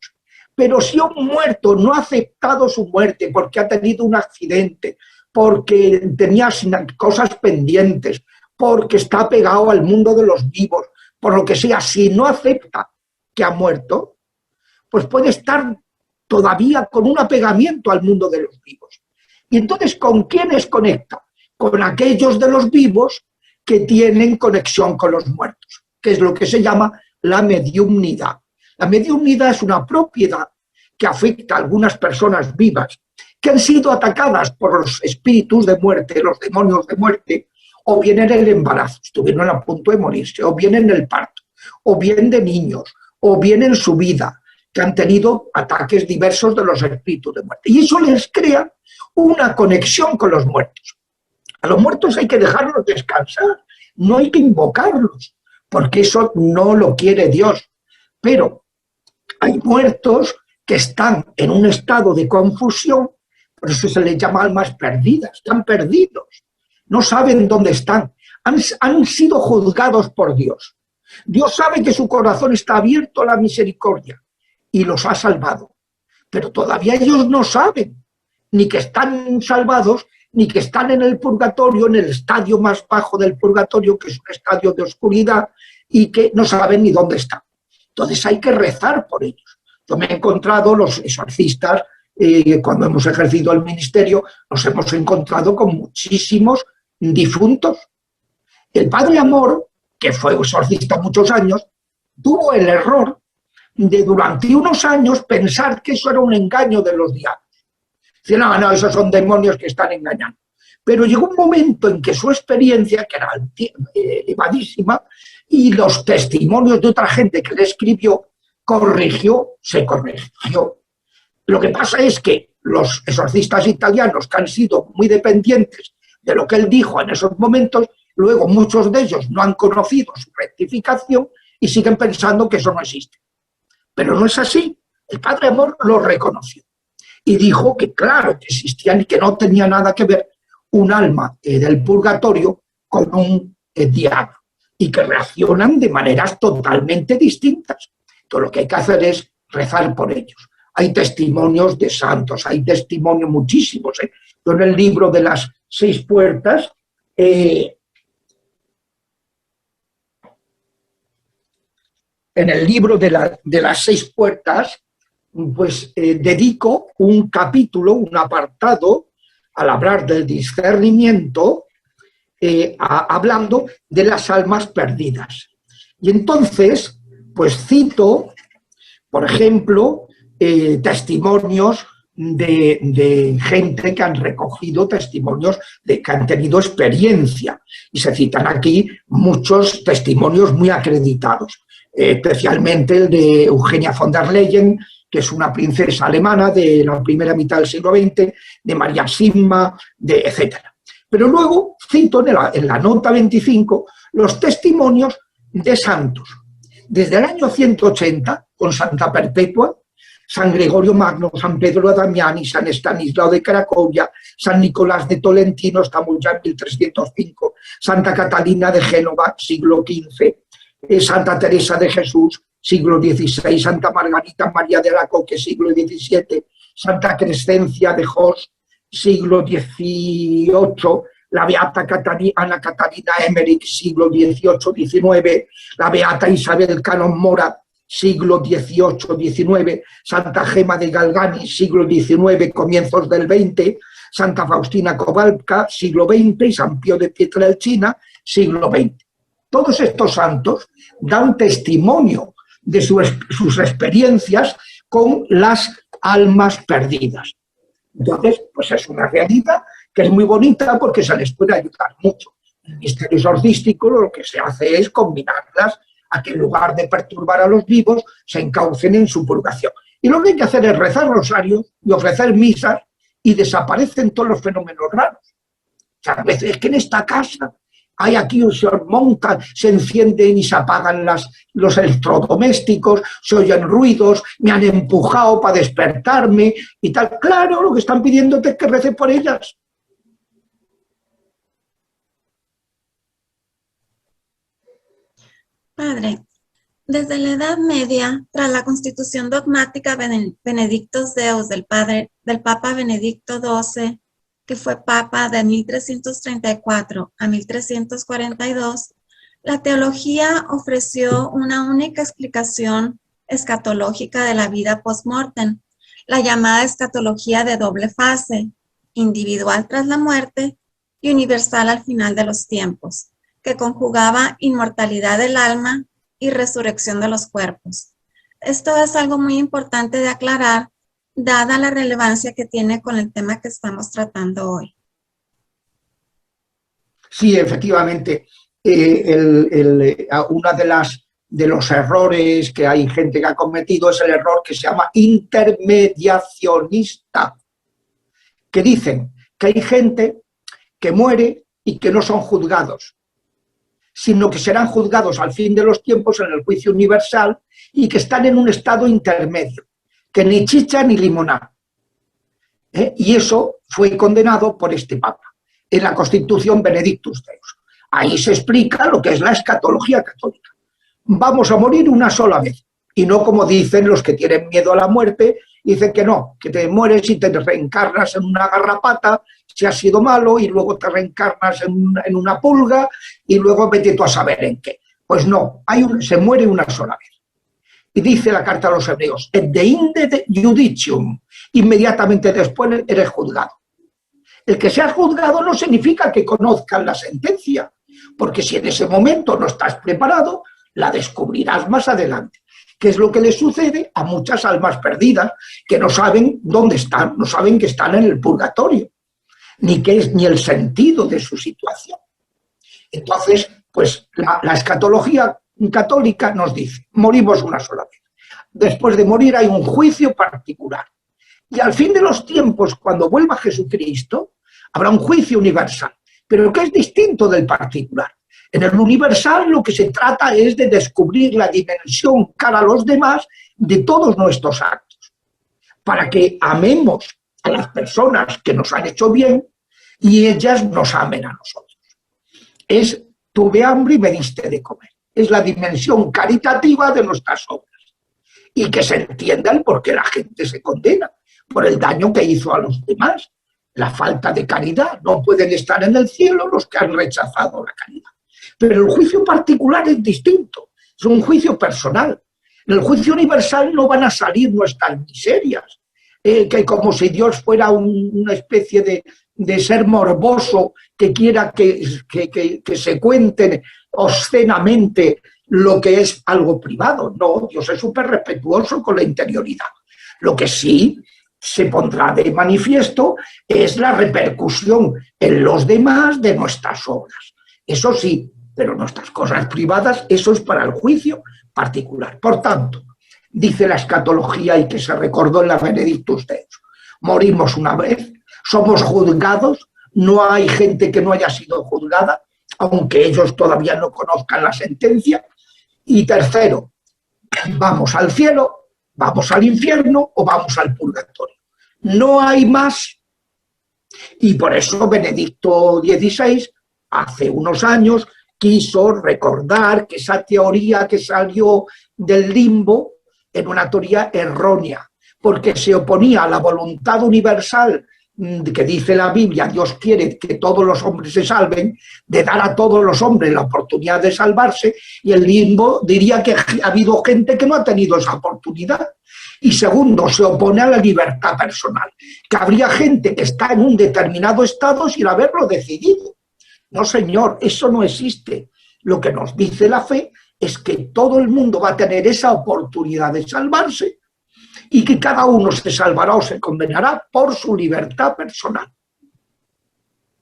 Pero si un muerto no ha aceptado su muerte porque ha tenido un accidente, porque tenía cosas pendientes, porque está pegado al mundo de los vivos, por lo que sea, si no acepta que ha muerto, pues puede estar todavía con un apegamiento al mundo de los vivos. Y entonces, ¿con quiénes conecta? Con aquellos de los vivos que tienen conexión con los muertos, que es lo que se llama la mediumnidad. La mediumnidad es una propiedad que afecta a algunas personas vivas que han sido atacadas por los espíritus de muerte, los demonios de muerte, o bien en el embarazo, estuvieron a punto de morirse, o bien en el parto, o bien de niños, o bien en su vida, que han tenido ataques diversos de los espíritus de muerte. Y eso les crea una conexión con los muertos. A los muertos hay que dejarlos descansar, no hay que invocarlos, porque eso no lo quiere Dios. Pero hay muertos que están en un estado de confusión, por eso se les llama almas perdidas, están perdidos, no saben dónde están, han sido juzgados por Dios. Dios sabe que su corazón está abierto a la misericordia y los ha salvado, pero todavía ellos no saben ni que están salvados, ni que están en el purgatorio, en el estadio más bajo del purgatorio, que es un estadio de oscuridad, y que no saben ni dónde están. Entonces hay que rezar por ellos. Yo me he encontrado, los exorcistas, cuando hemos ejercido el ministerio, nos hemos encontrado con muchísimos difuntos. El padre Amor, que fue exorcista muchos años, tuvo el error de durante unos años pensar que eso era un engaño de los diablos. Dice, no, esos son demonios que están engañando. Pero llegó un momento en que su experiencia, que era elevadísima, y los testimonios de otra gente que le escribió, se corrigió. Lo que pasa es que los exorcistas italianos, que han sido muy dependientes de lo que él dijo en esos momentos, luego muchos de ellos no han conocido su rectificación y siguen pensando que eso no existe. Pero no es así. El padre Amor lo reconoció y dijo que claro, que existían y que no tenía nada que ver un alma del purgatorio con un diablo y que reaccionan de maneras totalmente distintas. Entonces lo que hay que hacer es rezar por ellos. Hay testimonios de santos, hay testimonios muchísimos. Yo en el libro de las 6 puertas, en el libro de las 6 puertas, pues dedico un capítulo, un apartado, al hablar del discernimiento, hablando de las almas perdidas. Y entonces, pues cito, por ejemplo, testimonios de gente que han recogido testimonios, que han tenido experiencia. Y se citan aquí muchos testimonios muy acreditados, especialmente el de Eugenia von der Leyen, que es una princesa alemana de la primera mitad del siglo XX, de María Simma, etc. Pero luego cito en la nota 25 los testimonios de santos. Desde el año 180, con Santa Perpetua, San Gregorio Magno, San Pedro Damiani, San Estanislao de Cracovia, San Nicolás de Tolentino, estamos ya en 1305, Santa Catalina de Génova, siglo XV, Santa Teresa de Jesús, siglo XVI, Santa Margarita María de Alacoque, siglo XVII, Santa Crescencia de Jos, siglo XVIII, la Beata Ana Catalina Emmerich, siglo XVIII-XIX, la Beata Isabel Canon Mora, siglo XVIII-XIX, Santa Gema de Galgani, siglo XIX, comienzos del XX, Santa Faustina Kowalska, siglo XX, y San Pío de Pietrelcina, siglo XX. Todos estos santos dan testimonio de sus experiencias con las almas perdidas. Entonces, pues es una realidad que es muy bonita porque se les puede ayudar mucho. El misterio exorcístico lo que se hace es combinarlas a que en lugar de perturbar a los vivos se encaucen en su purgación. Y lo que hay que hacer es rezar rosarios y ofrecer misas y desaparecen todos los fenómenos raros. O sea, a veces es que en esta casa hay aquí un señor monta, se encienden y se apagan los electrodomésticos, se oyen ruidos, me han empujado para despertarme y tal. Claro, lo que están pidiéndote es que rece por ellas. Padre, desde la Edad Media, tras la constitución dogmática Benedictus Deus del Papa Benedicto XII, que fue Papa de 1334 a 1342, la teología ofreció una única explicación escatológica de la vida post-mortem, la llamada escatología de doble fase, individual tras la muerte y universal al final de los tiempos, que conjugaba inmortalidad del alma y resurrección de los cuerpos. Esto es algo muy importante de aclarar, dada la relevancia que tiene con el tema que estamos tratando hoy. Sí, efectivamente, una de los errores que hay gente que ha cometido es el error que se llama intermediacionista, que dicen que hay gente que muere y que no son juzgados, sino que serán juzgados al fin de los tiempos en el juicio universal y que están en un estado intermedio, que ni chicha ni limonada. Y eso fue condenado por este Papa en la Constitución Benedictus Deus. Ahí se explica lo que es la escatología católica. Vamos a morir una sola vez, y no como dicen los que tienen miedo a la muerte, dicen que no, que te mueres y te reencarnas en una garrapata, si has sido malo, y luego te reencarnas en una pulga, y luego vete tú a saber en qué. Pues no, se muere una sola vez. Y dice la carta a los hebreos, et deinde judicium, inmediatamente después eres juzgado. El que seas juzgado no significa que conozcas la sentencia, porque si en ese momento no estás preparado, la descubrirás más adelante. Que es lo que le sucede a muchas almas perdidas que no saben dónde están, no saben que están en el purgatorio, ni qué es ni el sentido de su situación. Entonces, pues la escatología católica nos dice, morimos una sola vez. Después de morir hay un juicio particular. Y al fin de los tiempos, cuando vuelva Jesucristo, habrá un juicio universal, pero que es distinto del particular. En el universal lo que se trata es de descubrir la dimensión cara a los demás de todos nuestros actos, para que amemos a las personas que nos han hecho bien y ellas nos amen a nosotros. Es tuve hambre y me diste de comer. Es la dimensión caritativa de nuestras obras. Y que se entienda el por qué la gente se condena, por el daño que hizo a los demás. La falta de caridad. No pueden estar en el cielo los que han rechazado la caridad. Pero el juicio particular es distinto, es un juicio personal. En el juicio universal no van a salir nuestras miserias, que como si Dios fuera una especie de ser morboso que quiera que se cuenten obscenamente lo que es algo privado. No, Dios es súper respetuoso con la interioridad. Lo que sí se pondrá de manifiesto es la repercusión en los demás de nuestras obras. Eso sí, pero nuestras cosas privadas, eso es para el juicio particular. Por tanto, dice la escatología y que se recordó en la Benedictus Deus, morimos una vez, somos juzgados, no hay gente que no haya sido juzgada, aunque ellos todavía no conozcan la sentencia. Y tercero, vamos al cielo, vamos al infierno o vamos al purgatorio. No hay más. Y por eso Benedicto XVI, hace unos años, quiso recordar que esa teoría que salió del limbo era una teoría errónea, porque se oponía a la voluntad universal que dice la Biblia, Dios quiere que todos los hombres se salven, de dar a todos los hombres la oportunidad de salvarse, y el limbo diría que ha habido gente que no ha tenido esa oportunidad. Y segundo, se opone a la libertad personal, que habría gente que está en un determinado estado sin haberlo decidido. No, señor, eso no existe. Lo que nos dice la fe es que todo el mundo va a tener esa oportunidad de salvarse y que cada uno se salvará o se condenará por su libertad personal.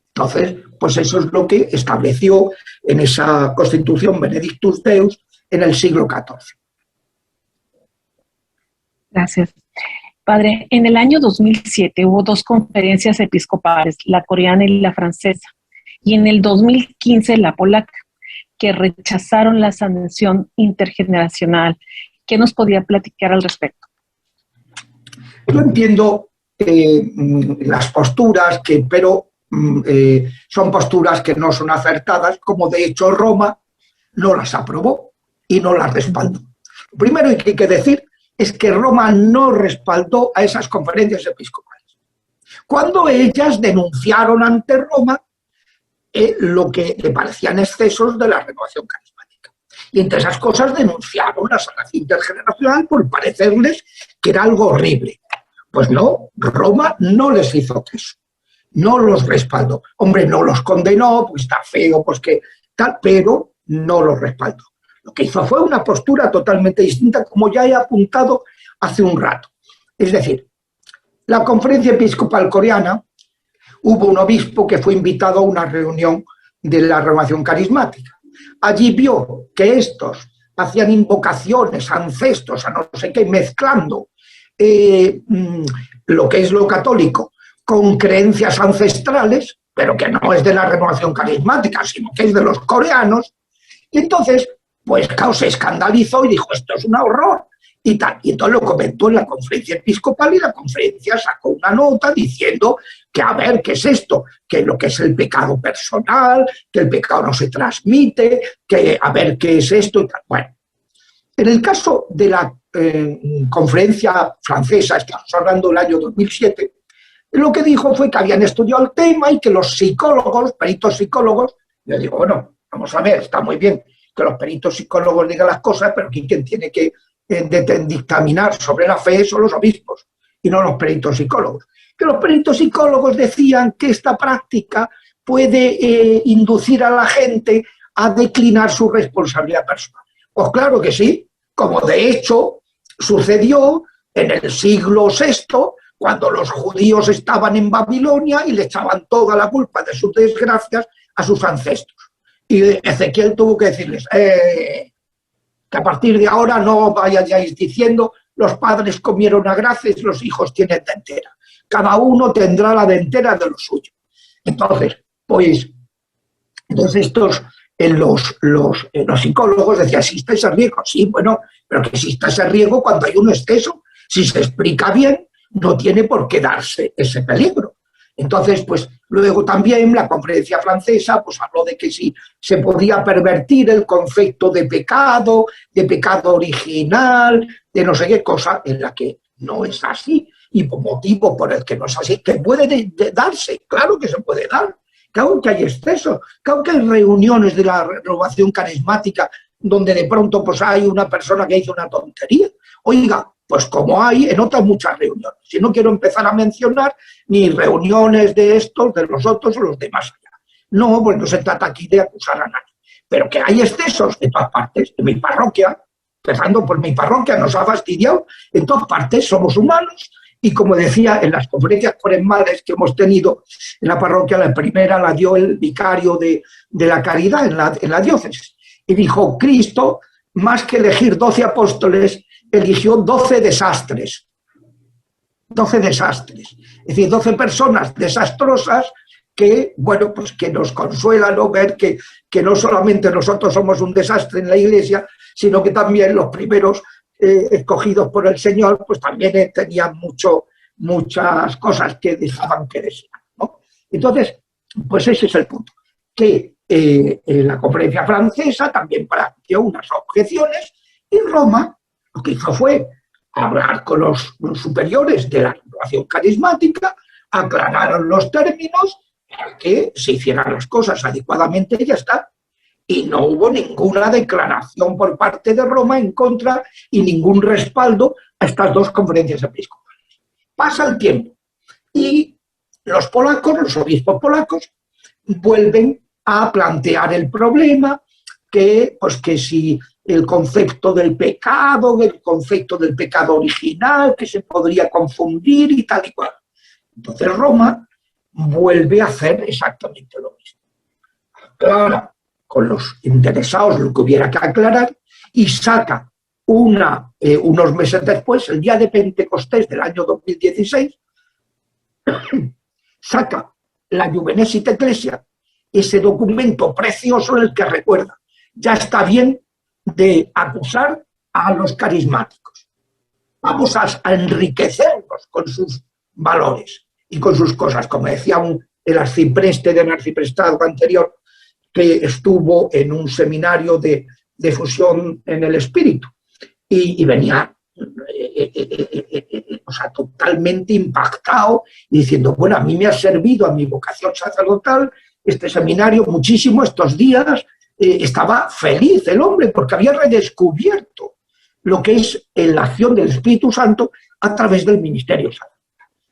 Entonces, pues eso es lo que estableció en esa Constitución Benedictus Deus en el siglo XIV. Gracias. Padre, en el año 2007 hubo 2 conferencias episcopales, la coreana y la francesa, y en el 2015 la polaca, que rechazaron la sanción intergeneracional. ¿Qué nos podía platicar al respecto? Yo entiendo las posturas, pero son posturas que no son acertadas, como de hecho Roma no las aprobó y no las respaldó. Lo primero que hay que decir es que Roma no respaldó a esas conferencias episcopales. Cuando ellas denunciaron ante Roma lo que le parecían excesos de la renovación carismática. Y entre esas cosas denunciaron la sanación intergeneracional por parecerles que era algo horrible. Pues no, Roma no les hizo caso, no los respaldó. Hombre, no los condenó, pues está feo, pues que tal, pero no los respaldó. Lo que hizo fue una postura totalmente distinta, como ya he apuntado hace un rato. Es decir, la conferencia episcopal coreana, hubo un obispo que fue invitado a una reunión de la renovación carismática. Allí vio que estos hacían invocaciones, ancestros, a no sé qué, mezclando lo que es lo católico con creencias ancestrales, pero que no es de la renovación carismática, sino que es de los coreanos. Y entonces, pues claro, se escandalizó y dijo, esto es un horror. Y tal. Y entonces lo comentó en la conferencia episcopal y la conferencia sacó una nota diciendo que a ver qué es esto, que lo que es el pecado personal, que el pecado no se transmite, que a ver qué es esto y tal. Bueno, en el caso de la conferencia francesa, estamos hablando del año 2007, lo que dijo fue que habían estudiado el tema y que los psicólogos, peritos psicólogos, yo digo, bueno, vamos a ver, está muy bien que los peritos psicólogos digan las cosas, pero aquí quien tiene que dictaminar sobre la fe son los obispos y no los peritos psicólogos. Que los peritos psicólogos decían que esta práctica puede inducir a la gente a declinar su responsabilidad personal. Pues claro que sí, como de hecho sucedió en el siglo VI, cuando los judíos estaban en Babilonia y le echaban toda la culpa de sus desgracias a sus ancestros. Y Ezequiel tuvo que decirles que a partir de ahora no vayáis diciendo los padres comieron a graces, los hijos tienen dentera. Cada uno tendrá la dentera de lo suyo. Entonces, pues, estos los psicólogos decían, ¿existe ese riesgo? Sí, bueno, pero que exista ese riesgo cuando hay un exceso. Si se explica bien, no tiene por qué darse ese peligro. Entonces, pues, luego también la conferencia francesa pues habló de que si se podía pervertir el concepto de pecado original, de no sé qué cosa, en la que no es así, y por motivo por el que no es así, que puede darse, claro que se puede dar, claro que hay excesos, claro que hay reuniones de la renovación carismática donde de pronto pues hay una persona que hizo una tontería. Oiga, pues como hay en otras muchas reuniones. Si no quiero empezar a mencionar ni reuniones de estos, de los otros o los demás allá. No, pues no se trata aquí de acusar a nadie. Pero que hay excesos en todas partes. En mi parroquia, empezando por mi parroquia, nos ha fastidiado. En todas partes somos humanos Y como decía, en las conferencias cuaresmales que hemos tenido en la parroquia, la primera la dio el vicario de la Caridad en la diócesis. Y dijo, Cristo, más que elegir 12 apóstoles, eligió 12 desastres. 12 desastres. Es decir, 12 personas desastrosas que, bueno, pues que nos consuelan, ¿no? Ver que no solamente nosotros somos un desastre en la Iglesia, sino que también los primeros escogidos por el Señor, pues también tenían muchas cosas que dejaban que desear, ¿no? Entonces, pues ese es el punto. Que la conferencia francesa también planteó unas objeciones y Roma lo que hizo fue hablar con los superiores de la renovación carismática, aclararon los términos, que se hicieran las cosas adecuadamente y ya está. Y no hubo ninguna declaración por parte de Roma en contra y ningún respaldo a estas dos conferencias episcopales. Pasa el tiempo y los polacos, los obispos polacos, vuelven a plantear el problema que si el concepto del pecado original, que se podría confundir y tal y cual. Entonces Roma vuelve a hacer exactamente lo mismo. Aclara con los interesados lo que hubiera que aclarar y saca unos meses después, el día de Pentecostés del año 2016, saca la Juvenesit Ecclesia, ese documento precioso en el que recuerda, ya está bien de acusar a los carismáticos. Vamos a enriquecerlos con sus valores y con sus cosas, como decía el arcipreste del arciprestado anterior, que estuvo en un seminario de fusión en el espíritu y venía totalmente impactado, diciendo, bueno, a mí me ha servido a mi vocación sacerdotal este seminario muchísimo estos días. Estaba feliz el hombre porque había redescubierto lo que es la acción del Espíritu Santo a través del ministerio sacerdotal.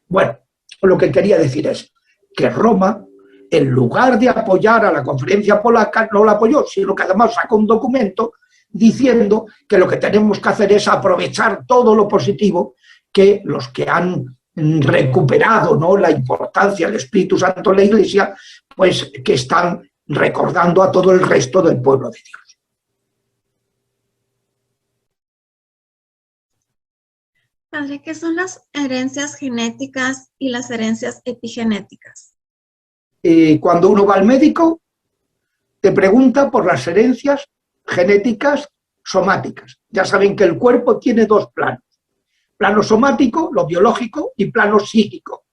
Bueno, lo que quería decir es que Roma, en lugar de apoyar a la conferencia polaca, no la apoyó, sino que además sacó un documento diciendo que lo que tenemos que hacer es aprovechar todo lo positivo que los que han recuperado, ¿no?, la importancia del Espíritu Santo en la Iglesia, pues que están recordando a todo el resto del pueblo de Dios. Padre, ¿qué son las herencias genéticas y las herencias epigenéticas? Cuando uno va al médico, te pregunta por las herencias genéticas somáticas. Ya saben que el cuerpo tiene dos planos. Plano somático, lo biológico, y plano psíquico.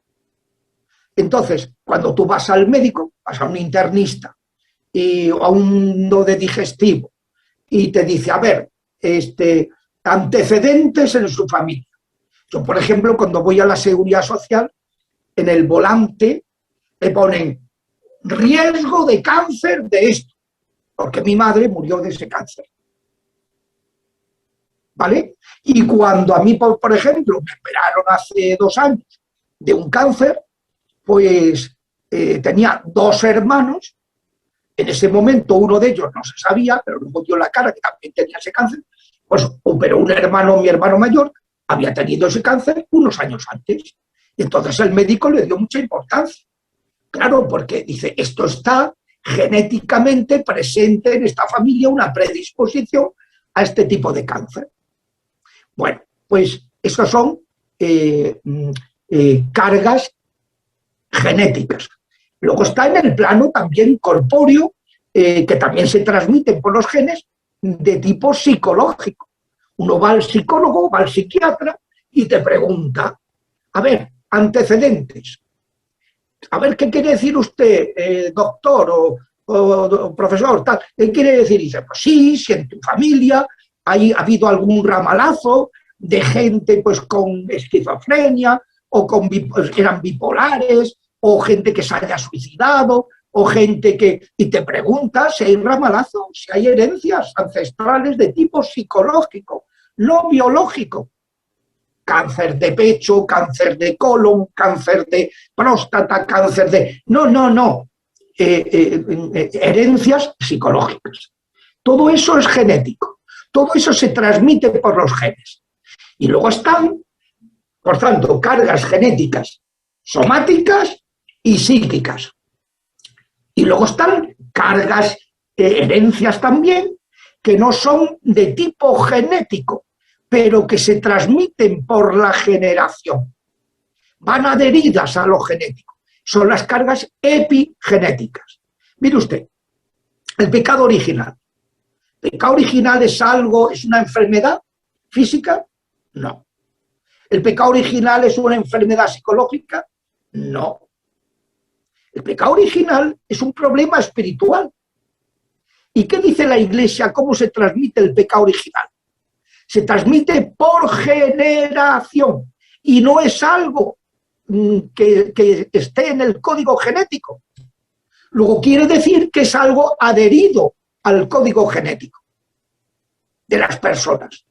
Entonces, cuando tú vas al médico, vas a un internista o a uno de digestivo y te dice, a ver, antecedentes en su familia. Yo, por ejemplo, cuando voy a la Seguridad Social, en el volante me ponen riesgo de cáncer de esto, porque mi madre murió de ese cáncer. ¿Vale? Y cuando a mí, por ejemplo, me operaron hace 2 años de un cáncer, pues tenía 2 hermanos. En ese momento uno de ellos no se sabía, pero luego dio la cara que también tenía ese cáncer. Pues pero mi hermano mayor, había tenido ese cáncer unos años antes. Y entonces el médico le dio mucha importancia. Claro, porque dice, esto está genéticamente presente en esta familia, una predisposición a este tipo de cáncer. Bueno, pues esas son cargas genéticas. Luego está en el plano también corpóreo, que también se transmiten por los genes de tipo psicológico. Uno va al psicólogo, va al psiquiatra y te pregunta, a ver, antecedentes. A ver, ¿qué quiere decir usted, doctor o profesor? Tal? ¿Qué quiere decir? Y dice, pues sí, si en tu familia ha habido algún ramalazo de gente pues con esquizofrenia o eran bipolares o gente que se haya suicidado o gente que... Y te preguntas si hay ramalazo, si hay herencias ancestrales de tipo psicológico, no biológico. Cáncer de pecho, cáncer de colon, cáncer de próstata, cáncer de... No. Herencias psicológicas. Todo eso es genético. Todo eso se transmite por los genes. Y luego están Por tanto, cargas genéticas somáticas y psíquicas. Y luego están cargas, herencias también, que no son de tipo genético, pero que se transmiten por la generación. Van adheridas a lo genético. Son las cargas epigenéticas. Mire usted, el pecado original. ¿El pecado original es algo, es una enfermedad física? No. ¿El pecado original es una enfermedad psicológica? No. El pecado original es un problema espiritual. ¿Y qué dice la Iglesia? ¿Cómo se transmite el pecado original? Se transmite por generación y no es algo que esté en el código genético. Luego quiere decir que es algo adherido al código genético de las personas.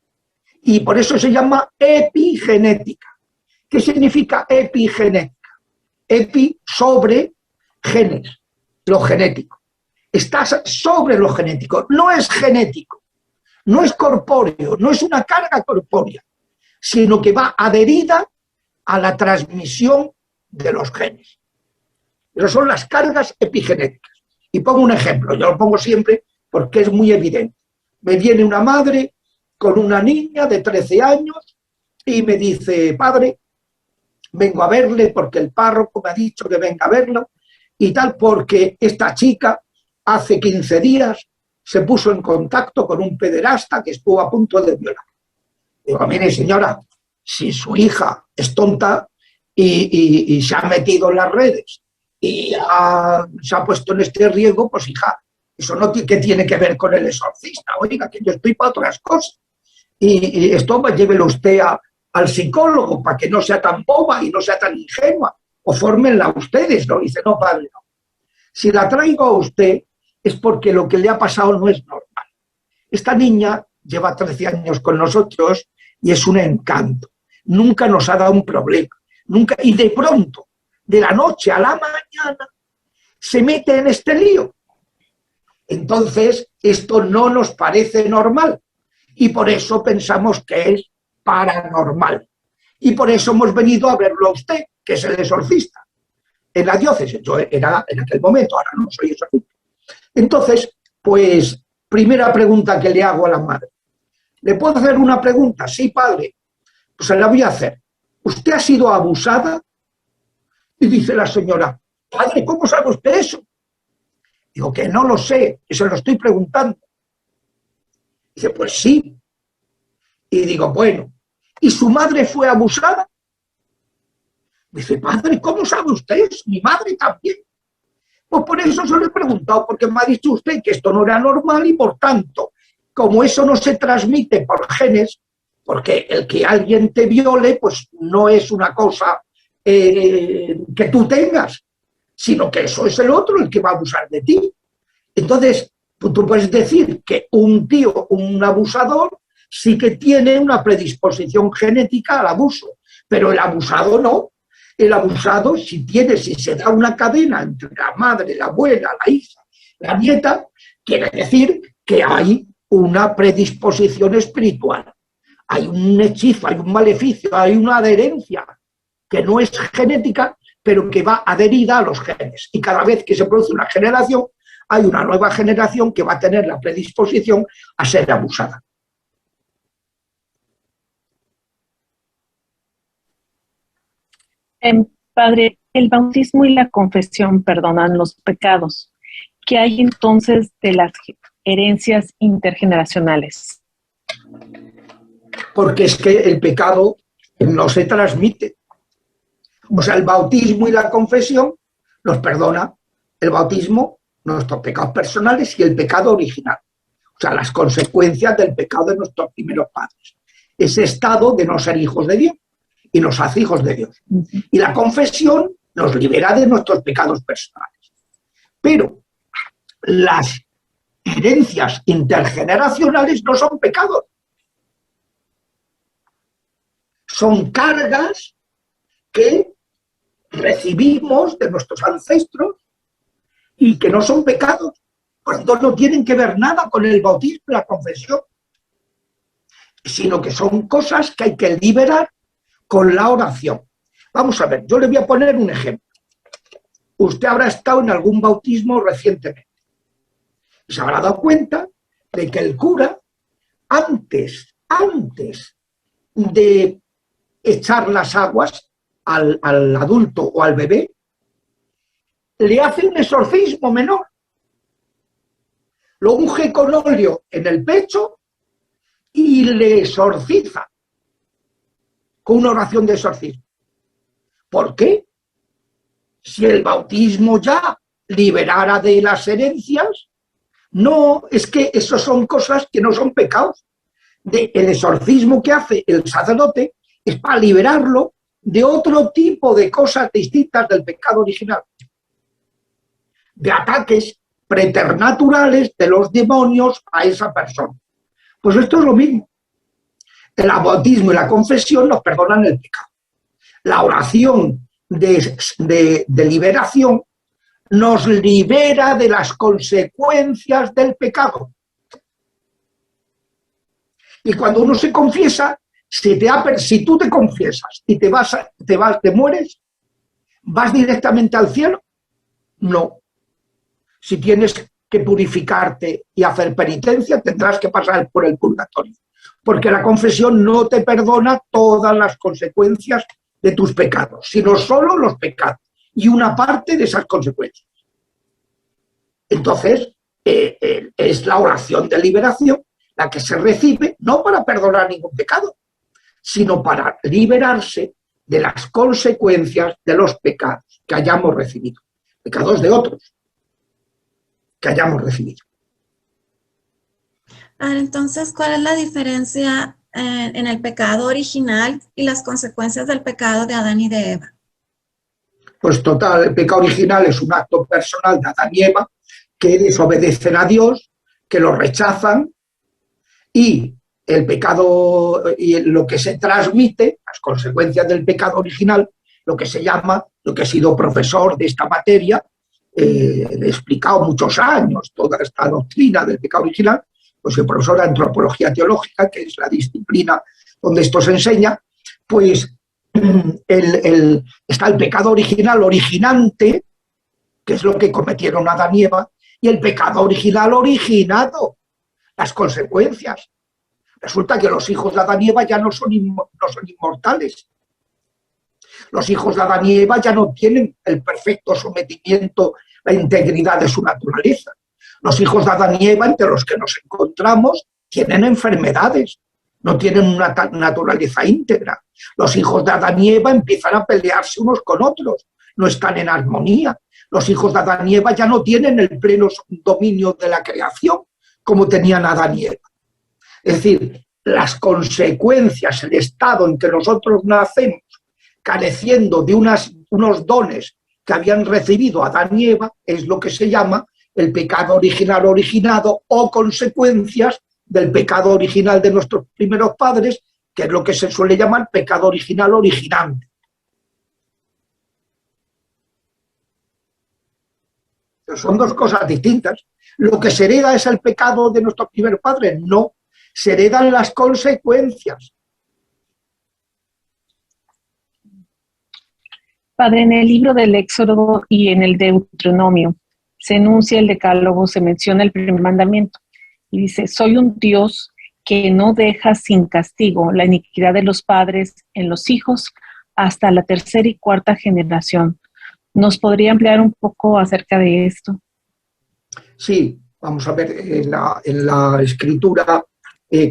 Y por eso se llama epigenética. ¿Qué significa epigenética? Epi, sobre, genes, lo genético. Estás sobre lo genético, no es genético, no es corpóreo, no es una carga corpórea, sino que va adherida a la transmisión de los genes. Esas son las cargas epigenéticas. Y pongo un ejemplo, yo lo pongo siempre porque es muy evidente. Me viene una madre con una niña de 13 años y me dice: padre, vengo a verle porque el párroco me ha dicho que venga a verlo y tal, porque esta chica hace 15 días se puso en contacto con un pederasta que estuvo a punto de violar. Digo: mire, señora, si su hija es tonta y se ha metido en las redes y se ha puesto en este riesgo, pues hija, eso no tiene que ver con el exorcista. Oiga, que yo estoy para otras cosas. Y esto, pues, llévelo usted al psicólogo para que no sea tan boba y no sea tan ingenua. O fórmenla ustedes, ¿no? Dice: no, padre, no. Si la traigo a usted es porque lo que le ha pasado no es normal. Esta niña lleva 13 años con nosotros y es un encanto. Nunca nos ha dado un problema. Nunca. Y de pronto, de la noche a la mañana, se mete en este lío. Entonces, esto no nos parece normal. Y por eso pensamos que es paranormal. Y por eso hemos venido a verlo a usted, que es el exorcista, en la diócesis. Yo era en aquel momento, ahora no soy exorcista. Entonces, pues, primera pregunta que le hago a la madre. ¿Le puedo hacer una pregunta? Sí, padre. Pues se la voy a hacer. ¿Usted ha sido abusada? Y dice la señora: padre, ¿cómo sabe usted eso? Digo: que no lo sé, que se lo estoy preguntando. Dice: pues sí. Y digo: bueno, ¿y su madre fue abusada? Dice: padre, ¿cómo sabe usted eso? Mi madre también. Pues por eso se lo he preguntado, porque me ha dicho usted que esto no era normal y por tanto, como eso no se transmite por genes, porque el que alguien te viole, pues no es una cosa que tú tengas, sino que eso es el otro el que va a abusar de ti. Entonces, tú puedes decir que un tío, un abusador, sí que tiene una predisposición genética al abuso, pero el abusado no. El abusado, si se da una cadena entre la madre, la abuela, la hija, la nieta, quiere decir que hay una predisposición espiritual, hay un hechizo, hay un maleficio, hay una adherencia que no es genética, pero que va adherida a los genes. Y cada vez que se produce una generación, hay una nueva generación que va a tener la predisposición a ser abusada. Padre, el bautismo y la confesión perdonan los pecados. ¿Qué hay entonces de las herencias intergeneracionales? Porque es que el pecado no se transmite. O sea, el bautismo y la confesión los perdona el bautismo, nuestros pecados personales y el pecado original. O sea, las consecuencias del pecado de nuestros primeros padres. Ese estado de no ser hijos de Dios y nos hace hijos de Dios. Y la confesión nos libera de nuestros pecados personales. Pero las herencias intergeneracionales no son pecados. Son cargas que recibimos de nuestros ancestros y que no son pecados, cuando no tienen que ver nada con el bautismo y la confesión, sino que son cosas que hay que liberar con la oración. Vamos a ver, yo le voy a poner un ejemplo. Usted habrá estado en algún bautismo recientemente y se habrá dado cuenta de que el cura, antes de echar las aguas al adulto o al bebé, le hace un exorcismo menor. Lo unge con óleo en el pecho y le exorciza con una oración de exorcismo. ¿Por qué? Si el bautismo ya liberara de las herencias, no, es que eso son cosas que no son pecados. El exorcismo que hace el sacerdote es para liberarlo de otro tipo de cosas distintas del pecado original, de ataques preternaturales de los demonios a esa persona. Pues esto es lo mismo. El bautismo y la confesión nos perdonan el pecado. La oración de liberación nos libera de las consecuencias del pecado. Y cuando uno se confiesa, si tú te confiesas y te mueres, ¿vas directamente al cielo? No. Si tienes que purificarte y hacer penitencia, tendrás que pasar por el purgatorio. Porque la confesión no te perdona todas las consecuencias de tus pecados, sino solo los pecados y una parte de esas consecuencias. Entonces, es la oración de liberación la que se recibe, no para perdonar ningún pecado, sino para liberarse de las consecuencias de los pecados que hayamos recibido, pecados de otros que hayamos recibido. Entonces, ¿cuál es la diferencia en el pecado original y las consecuencias del pecado de Adán y de Eva? Pues total, el pecado original es un acto personal de Adán y Eva que desobedecen a Dios, que lo rechazan, y el pecado y lo que se transmite, las consecuencias del pecado original, lo que se llama, lo que he sido profesor de esta materia, he explicado muchos años toda esta doctrina del pecado original, pues soy profesor de antropología teológica, que es la disciplina donde esto se enseña, pues está el pecado original originante, que es lo que cometieron Adán y Eva, y el pecado original originado, las consecuencias. Resulta que los hijos de Adán y Eva ya no son inmortales. Los hijos de Adán y Eva ya no tienen el perfecto sometimiento, la integridad de su naturaleza. Los hijos de Adán y Eva, entre los que nos encontramos, tienen enfermedades, no tienen una naturaleza íntegra. Los hijos de Adán y Eva empiezan a pelearse unos con otros, no están en armonía. Los hijos de Adán y Eva ya no tienen el pleno dominio de la creación como tenían Adán y Eva. Es decir, las consecuencias, el estado en que nosotros nacemos, careciendo de unos dones que habían recibido Adán y Eva, es lo que se llama el pecado original originado o consecuencias del pecado original de nuestros primeros padres, que es lo que se suele llamar pecado original originante. Son dos cosas distintas. ¿Lo que se hereda es el pecado de nuestros primeros padres? No, se heredan las consecuencias. Padre, en el libro del Éxodo y en el Deuteronomio se enuncia el decálogo, se menciona el primer mandamiento y dice: soy un Dios que no deja sin castigo la iniquidad de los padres en los hijos hasta la tercera y cuarta generación. ¿Nos podría ampliar un poco acerca de esto? Sí, vamos a ver, en la escritura,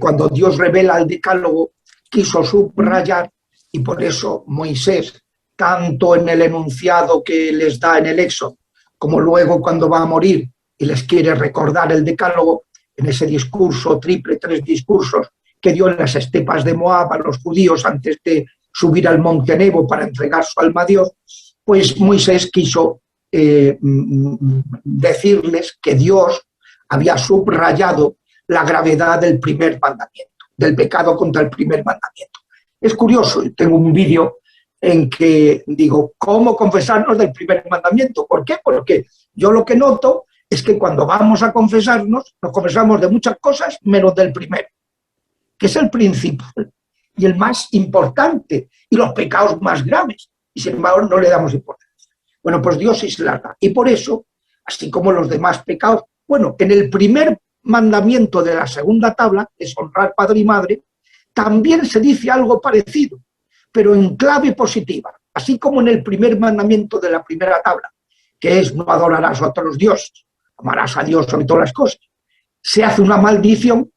cuando Dios revela el decálogo, quiso subrayar, y por eso Moisés, tanto en el enunciado que les da en el Éxodo, como luego cuando va a morir y les quiere recordar el decálogo, en ese discurso triple, 3 discursos que dio en las estepas de Moab a los judíos antes de subir al monte Nebo para entregar su alma a Dios, pues Moisés quiso decirles que Dios había subrayado la gravedad del primer mandamiento, del pecado contra el primer mandamiento. Es curioso, tengo un vídeo en que digo, ¿cómo confesarnos del primer mandamiento? ¿Por qué? Porque yo lo que noto es que cuando vamos a confesarnos, nos confesamos de muchas cosas menos del primero, que es el principal. y el más importante, y los pecados más graves, y sin embargo no le damos importancia. Bueno, pues Dios sí se la da. Y por eso, así como los demás pecados, bueno, en el primer mandamiento de la segunda tabla, es honrar padre y madre, también se dice algo parecido, pero en clave positiva, así como en el primer mandamiento de la primera tabla, que es no adorarás a otros dioses, amarás a Dios sobre todas las cosas. Se hace una maldición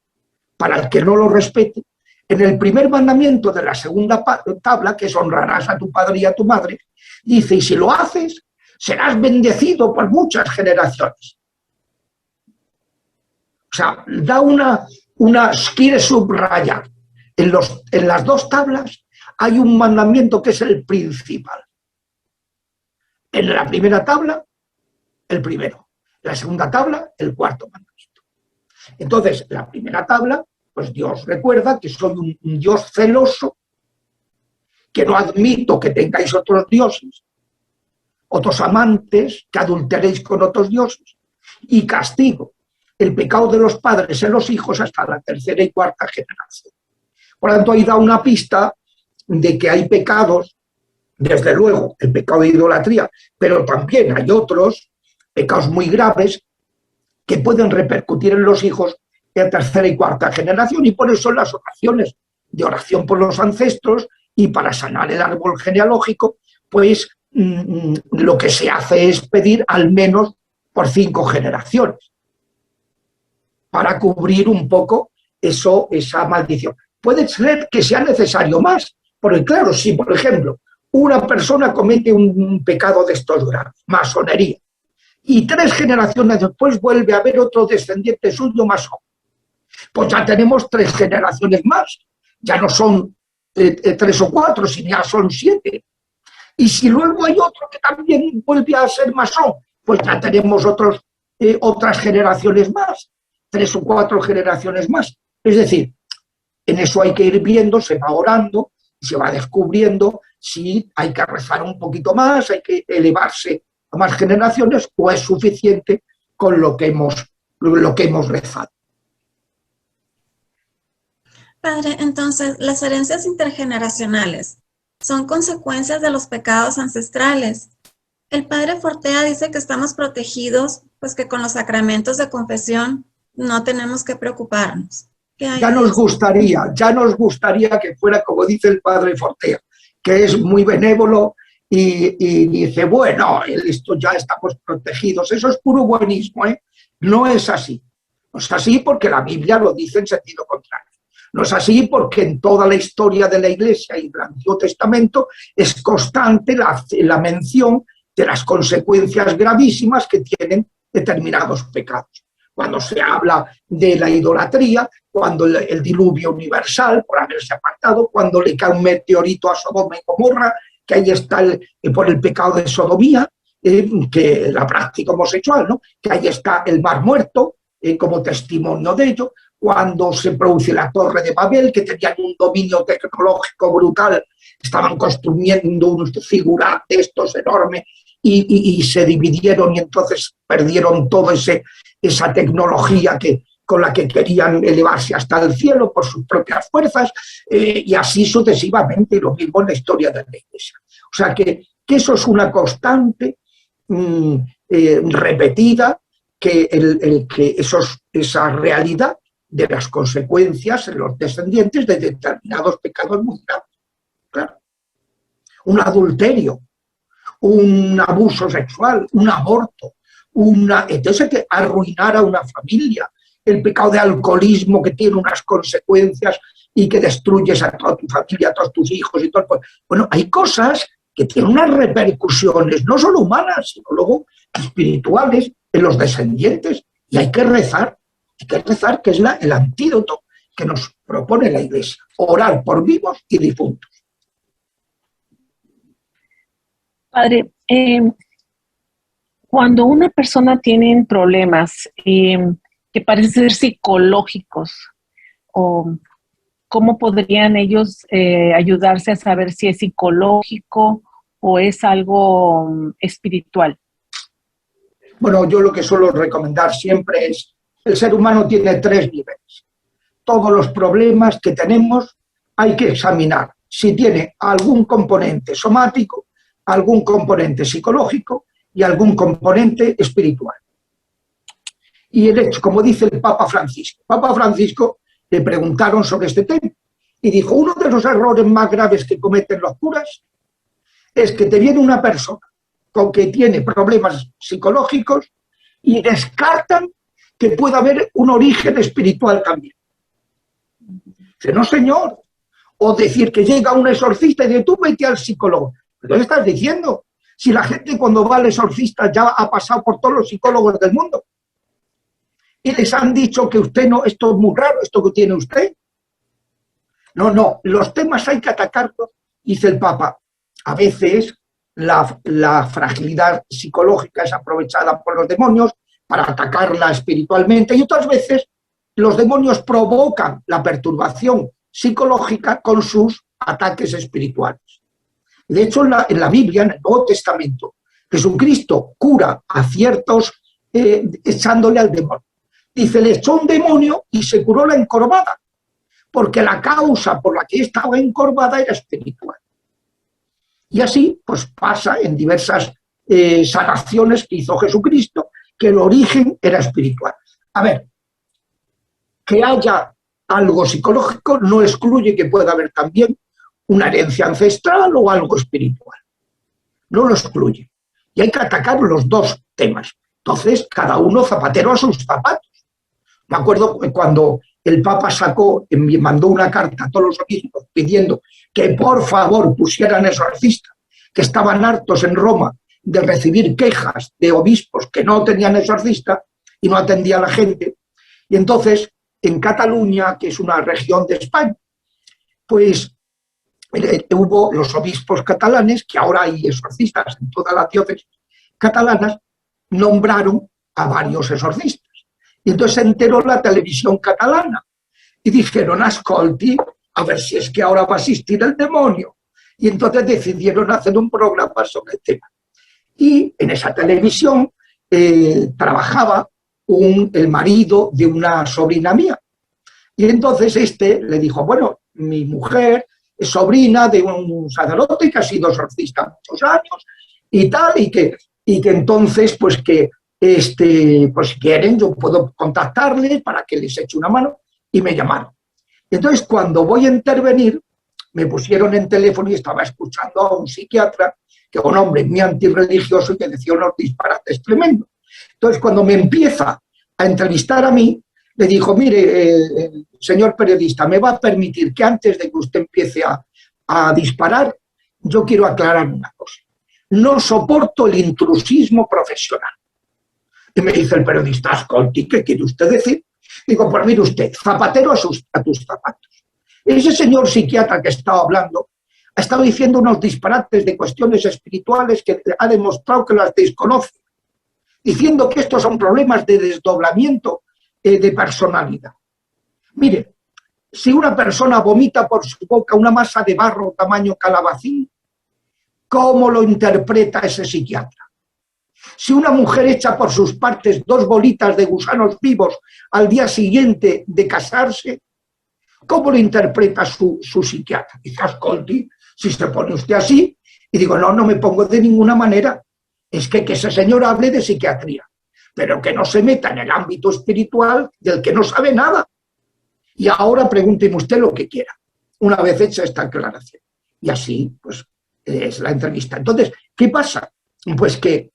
para el que no lo respete. En el primer mandamiento de la segunda tabla, que es honrarás a tu padre y a tu madre, dice, y si lo haces, serás bendecido por muchas generaciones. O sea, da quiere subrayar. En las dos tablas hay un mandamiento que es el principal. En la primera tabla, el primero. En la segunda tabla, el cuarto mandamiento. Entonces, la primera tabla, pues Dios recuerda que soy un Dios celoso, que no admito que tengáis otros dioses, otros amantes, que adulteréis con otros dioses, y castigo el pecado de los padres en los hijos hasta la tercera y cuarta generación. Por lo tanto, ahí da una pista de que hay pecados, desde luego, el pecado de idolatría, pero también hay otros pecados muy graves que pueden repercutir en los hijos de tercera y cuarta generación, y por eso las oraciones de oración por los ancestros y para sanar el árbol genealógico, pues lo que se hace es pedir al menos por 5 generaciones para cubrir un poco esa maldición. Puede ser que sea necesario más, porque claro, si por ejemplo una persona comete un pecado de estos graves, masonería, y 3 generaciones después vuelve a haber otro descendiente suyo masón, pues ya tenemos 3 generaciones más, ya no son 3 o 4, sino ya son 7. Y si luego hay otro que también vuelve a ser masón, pues ya tenemos otras generaciones más, 3 o 4 generaciones más. Es decir, en eso hay que ir viendo, se va orando, se va descubriendo si hay que rezar un poquito más, hay que elevarse a más generaciones o es suficiente con lo que hemos rezado. Padre, entonces, las herencias intergeneracionales son consecuencias de los pecados ancestrales. El Padre Fortea dice que estamos protegidos, pues que con los sacramentos de confesión no tenemos que preocuparnos. Ya nos gustaría que fuera como dice el Padre Fortea, que es muy benévolo y dice, bueno, esto ya estamos protegidos. Eso es puro buenismo, ¿eh? No es así. No es así porque la Biblia lo dice en sentido contrario. No es así porque en toda la historia de la Iglesia y del Antiguo Testamento es constante la mención de las consecuencias gravísimas que tienen determinados pecados. Cuando se habla de la idolatría, cuando el diluvio universal por haberse apartado, cuando le cae un meteorito a Sodoma y Gomorra, que ahí está por el pecado de sodomía, que la práctica homosexual, ¿no? Que ahí está el Mar Muerto como testimonio de ello, cuando se produce la Torre de Babel, que tenían un dominio tecnológico brutal, estaban construyendo unos figuras de estos enormes y se dividieron y entonces perdieron toda esa tecnología con la que querían elevarse hasta el cielo por sus propias fuerzas, y así sucesivamente, y lo mismo en la historia de la Iglesia. O sea que eso es una constante repetida, que esa realidad de las consecuencias en los descendientes de determinados pecados muy graves. Claro. Un adulterio, un abuso sexual, un aborto, entonces que arruinar a una familia, el pecado de alcoholismo que tiene unas consecuencias y que destruyes a toda tu familia, a todos tus hijos y todo. Bueno, hay cosas que tienen unas repercusiones no solo humanas, sino luego espirituales en los descendientes, y hay que rezar, que es el antídoto que nos propone la Iglesia, orar por vivos y difuntos. Padre, cuando una persona tiene problemas que parecen ser psicológicos, ¿cómo podrían ellos ayudarse a saber si es psicológico o es algo espiritual? Bueno, yo lo que suelo recomendar siempre es, el ser humano tiene 3 niveles. Todos los problemas que tenemos hay que examinar si tiene algún componente somático, algún componente psicológico y algún componente espiritual. Y el hecho, como dice el Papa Francisco le preguntaron sobre este tema y dijo, uno de los errores más graves que cometen los curas es que te viene una persona con que tiene problemas psicológicos y descartan que pueda haber un origen espiritual también. Dice, no señor. O decir que llega un exorcista y dice, tú vete al psicólogo. ¿Pero qué estás diciendo? Si la gente cuando va al exorcista ya ha pasado por todos los psicólogos del mundo. Y les han dicho que usted no, esto es muy raro, esto que tiene usted. No, los temas hay que atacarlos, dice el Papa. A veces la fragilidad psicológica es aprovechada por los demonios para atacarla espiritualmente y otras veces los demonios provocan la perturbación psicológica con sus ataques espirituales. De hecho, en la Biblia, en el Nuevo Testamento, Jesucristo cura a ciertos echándole al demonio. Dice, le echó un demonio y se curó la encorvada, porque la causa por la que estaba encorvada era espiritual. Y así, pues pasa en diversas sanaciones que hizo Jesucristo, que el origen era espiritual. A ver, que haya algo psicológico no excluye que pueda haber también una herencia ancestral o algo espiritual. No lo excluye. Y hay que atacar los dos temas. Entonces, cada uno zapatero a sus zapatos. Me acuerdo cuando el Papa mandó una carta a todos los obispos pidiendo que por favor pusieran exorcistas, que estaban hartos en Roma de recibir quejas de obispos que no tenían exorcista y no atendía a la gente. Y entonces, en Cataluña, que es una región de España, pues hubo los obispos catalanes, que ahora hay exorcistas en todas las diócesis catalanas, nombraron a varios exorcistas. Y entonces se enteró la televisión catalana y dijeron, ascolti, a ver si es que ahora va a asistir el demonio. Y entonces decidieron hacer un programa sobre el tema. Y en esa televisión trabajaba el marido de una sobrina mía. Y entonces le dijo, bueno, mi mujer es sobrina de un sacerdote que ha sido exorcista muchos años y tal, y que entonces, pues que pues si quieren, yo puedo contactarles para que les eche una mano, y me llamaron. Entonces, cuando voy a intervenir, me pusieron en teléfono y estaba escuchando a un psiquiatra, que un hombre muy antirreligioso y que decía unos disparates tremendos. Entonces, cuando me empieza a entrevistar a mí, le dijo, mire, señor periodista, ¿me va a permitir que antes de que usted empiece a disparar, yo quiero aclarar una cosa? No soporto el intrusismo profesional. Y me dice el periodista, ascolti, ¿qué quiere usted decir? Digo, pues mire usted, zapatero a tus zapatos. Ese señor psiquiatra que estaba hablando ha estado diciendo unos disparates de cuestiones espirituales que ha demostrado que las desconoce, diciendo que estos son problemas de desdoblamiento de personalidad. Mire, si una persona vomita por su boca una masa de barro tamaño calabacín, ¿cómo lo interpreta ese psiquiatra? Si una mujer echa por sus partes 2 bolitas de gusanos vivos al día siguiente de casarse, ¿cómo lo interpreta su psiquiatra? Dice, ascolti, si se pone usted así, y digo, no me pongo de ninguna manera, es que ese señor hable de psiquiatría, pero que no se meta en el ámbito espiritual del que no sabe nada. Y ahora pregúnteme usted lo que quiera, una vez hecha esta aclaración. Y así, pues, es la entrevista. Entonces, ¿qué pasa? Pues que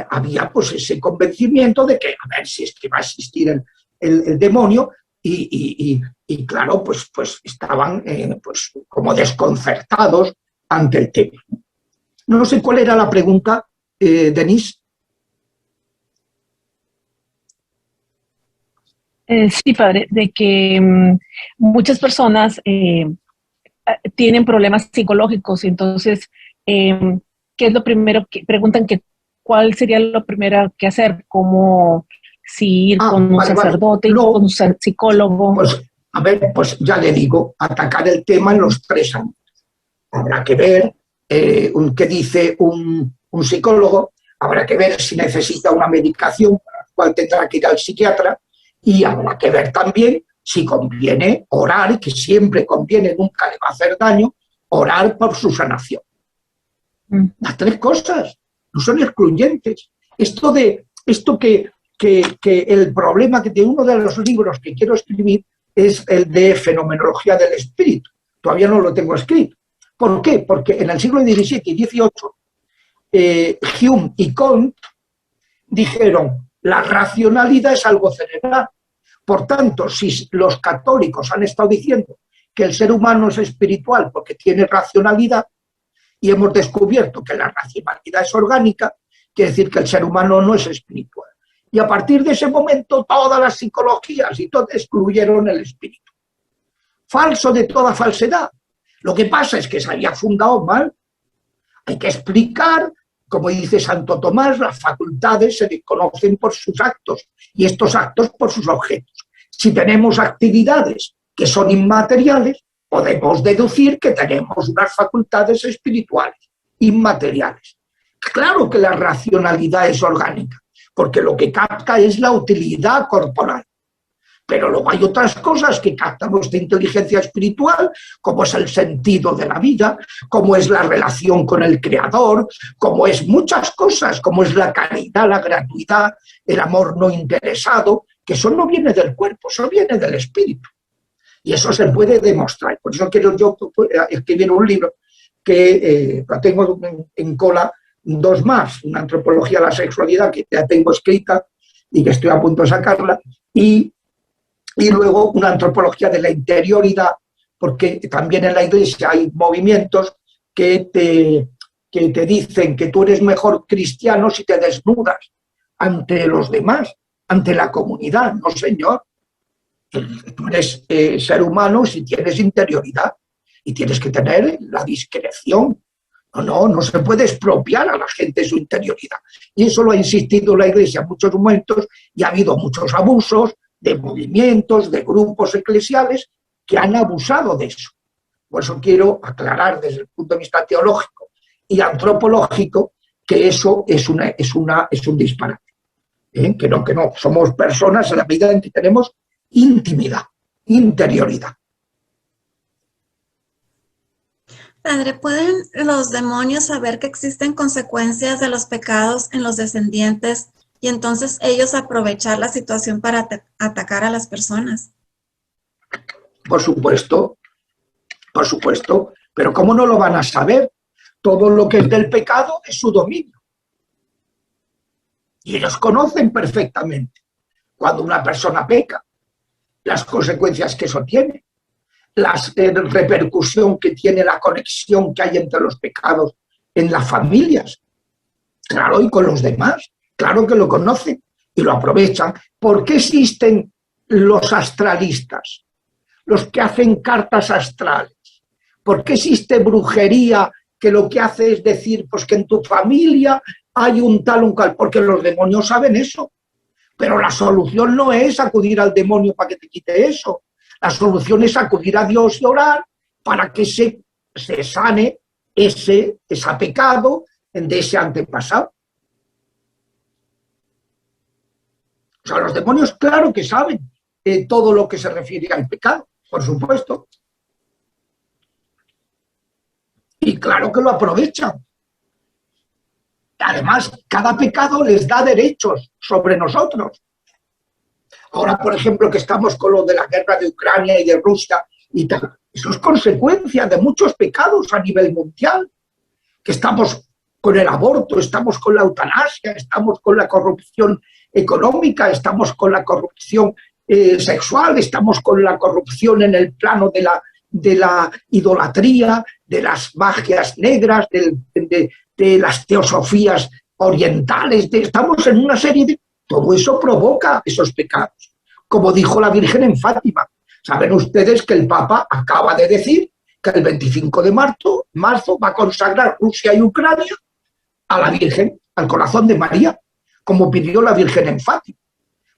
había pues ese convencimiento de que a ver si es que va a existir el demonio y claro, pues estaban pues como desconcertados ante el tema. No sé cuál era la pregunta, Denise. Sí, padre, de que muchas personas tienen problemas psicológicos y entonces ¿qué es lo primero que preguntan? ¿Cuál sería lo primero que hacer? ¿Cómo si ir con un sacerdote, ir con un psicólogo? Pues, a ver, pues ya le digo, atacar el tema en los 3 años. Habrá que ver qué dice un psicólogo, habrá que ver si necesita una medicación para la cual tendrá que ir al psiquiatra, y habrá que ver también si conviene orar, que siempre conviene, nunca le va a hacer daño, orar por su sanación. Las tres cosas no son excluyentes. Esto que el problema que de uno de los libros que quiero escribir es el de Fenomenología del Espíritu. Todavía no lo tengo escrito. ¿Por qué? Porque en el siglo XVII y XVIII, Hume y Comte dijeron, la racionalidad es algo cerebral. Por tanto, si los católicos han estado diciendo que el ser humano es espiritual porque tiene racionalidad, y hemos descubierto que la racionalidad es orgánica, quiere decir que el ser humano no es espiritual. Y a partir de ese momento, todas las psicologías y todo excluyeron el espíritu. Falso de toda falsedad. Lo que pasa es que se había fundado mal. Hay que explicar, como dice Santo Tomás, las facultades se desconocen por sus actos y estos actos por sus objetos. Si tenemos actividades que son inmateriales, podemos deducir que tenemos unas facultades espirituales, inmateriales. Claro que la racionalidad es orgánica, porque lo que capta es la utilidad corporal. Pero luego hay otras cosas que captan nuestra inteligencia espiritual, como es el sentido de la vida, como es la relación con el Creador, como es muchas cosas, como es la caridad, la gratuidad, el amor no interesado, que eso no viene del cuerpo, eso viene del espíritu. Y eso se puede demostrar. Por eso quiero yo escribir un libro que lo tengo en cola, dos más, una antropología de la sexualidad que ya tengo escrita y que estoy a punto de sacarla, y luego una antropología de la interioridad, porque también en la Iglesia hay movimientos que te dicen que tú eres mejor cristiano si te desnudas ante los demás, ante la comunidad. No, señor. Tú eres ser humano si tienes interioridad y tienes que tener la discreción. No se puede expropiar a la gente su interioridad. Y eso lo ha insistido la Iglesia en muchos momentos y ha habido muchos abusos de movimientos, de grupos eclesiales que han abusado de eso. Por eso quiero aclarar desde el punto de vista teológico y antropológico que eso es un disparate. Que no, somos personas en la medida en que tenemos intimidad, interioridad. Padre, ¿pueden los demonios saber que existen consecuencias de los pecados en los descendientes y entonces ellos aprovechar la situación para atacar a las personas? Por supuesto, pero ¿cómo no lo van a saber? Todo lo que es del pecado es su dominio. Y ellos conocen perfectamente cuando una persona peca, las consecuencias que eso tiene, la repercusión que tiene, la conexión que hay entre los pecados en las familias, claro, y con los demás, claro que lo conocen y lo aprovechan. ¿Por qué existen los astralistas, los que hacen cartas astrales? ¿Por qué existe brujería que lo que hace es decir pues que en tu familia hay un tal, un cual? Porque los demonios saben eso. Pero la solución no es acudir al demonio para que te quite eso. La solución es acudir a Dios y orar para que se sane ese pecado de ese antepasado. O sea, los demonios claro que saben todo lo que se refiere al pecado, por supuesto. Y claro que lo aprovechan. Además, cada pecado les da derechos sobre nosotros. Ahora, por ejemplo, que estamos con lo de la guerra de Ucrania y de Rusia y tal, eso es consecuencia de muchos pecados a nivel mundial, que estamos con el aborto, estamos con la eutanasia, estamos con la corrupción económica, estamos con la corrupción sexual, estamos con la corrupción en el plano de la idolatría, de las magias negras, de las teosofías orientales, estamos en una serie de... Todo eso provoca esos pecados. Como dijo la Virgen en Fátima. Saben ustedes que el Papa acaba de decir que el 25 de marzo va a consagrar Rusia y Ucrania a la Virgen, al corazón de María, como pidió la Virgen en Fátima.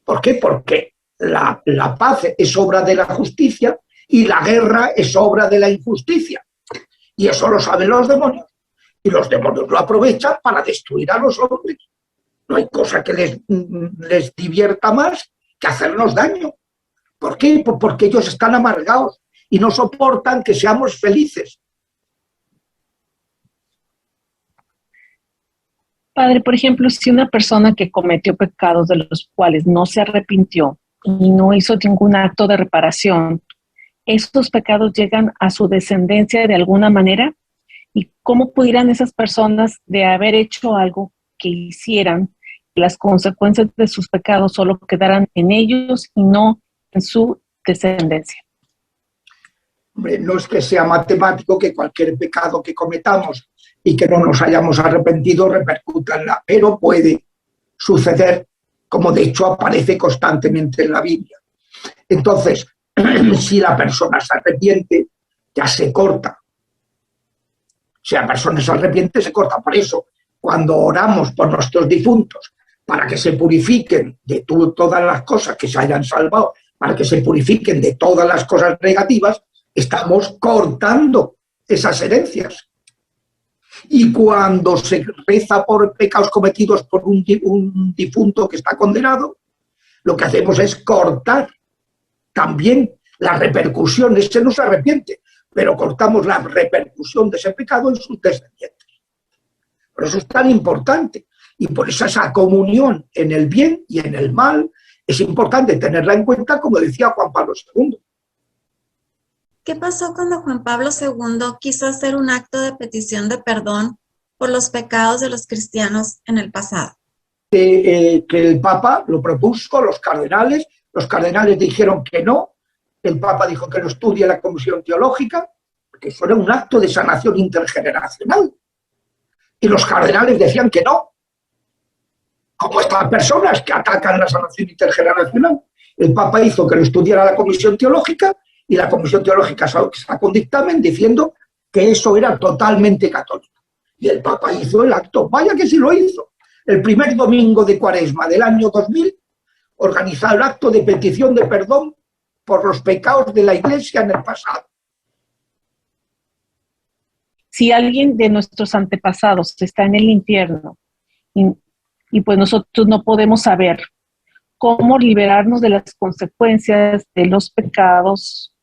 ¿Por qué? Porque la paz es obra de la justicia y la guerra es obra de la injusticia. Y eso lo saben los demonios. Y los demonios lo aprovechan para destruir a los hombres. No hay cosa que les divierta más que hacernos daño. ¿Por qué? Pues porque ellos están amargados y no soportan que seamos felices. Padre, por ejemplo, si una persona que cometió pecados de los cuales no se arrepintió y no hizo ningún acto de reparación, ¿estos pecados llegan a su descendencia de alguna manera? ¿Y cómo pudieran esas personas de haber hecho algo que hicieran, las consecuencias de sus pecados solo quedaran en ellos y no en su descendencia? Hombre, no es que sea matemático que cualquier pecado que cometamos y que no nos hayamos arrepentido repercuta en la, pero puede suceder, como de hecho aparece constantemente en la Biblia. Entonces, si la persona se arrepiente, ya se corta. Si la persona se arrepiente, se corta. Por eso, cuando oramos por nuestros difuntos, para que se purifiquen de todas las cosas que se hayan salvado, para que se purifiquen de todas las cosas negativas, estamos cortando esas herencias. Y cuando se reza por pecados cometidos por un difunto que está condenado, lo que hacemos es cortar también la repercusión. Ese no se arrepiente, pero cortamos la repercusión de ese pecado en sus descendientes. Por eso es tan importante. Y por eso esa comunión en el bien y en el mal es importante tenerla en cuenta, como decía Juan Pablo II. ¿Qué pasó cuando Juan Pablo II quiso hacer un acto de petición de perdón por los pecados de los cristianos en el pasado? Que el Papa lo propuso, los cardenales dijeron que no, el Papa dijo que lo estudie la Comisión Teológica, porque eso era un acto de sanación intergeneracional. Y los cardenales decían que no, como estas personas que atacan la sanación intergeneracional. El Papa hizo que lo estudiara la Comisión Teológica y la Comisión Teológica sacó un dictamen diciendo que eso era totalmente católico. Y el Papa hizo el acto, vaya que sí lo hizo. El primer domingo de Cuaresma del año 2000 organizó el acto de petición de perdón por los pecados de la Iglesia en el pasado. Si alguien de nuestros antepasados está en el infierno y pues nosotros no podemos saber cómo liberarnos de las consecuencias de los pecados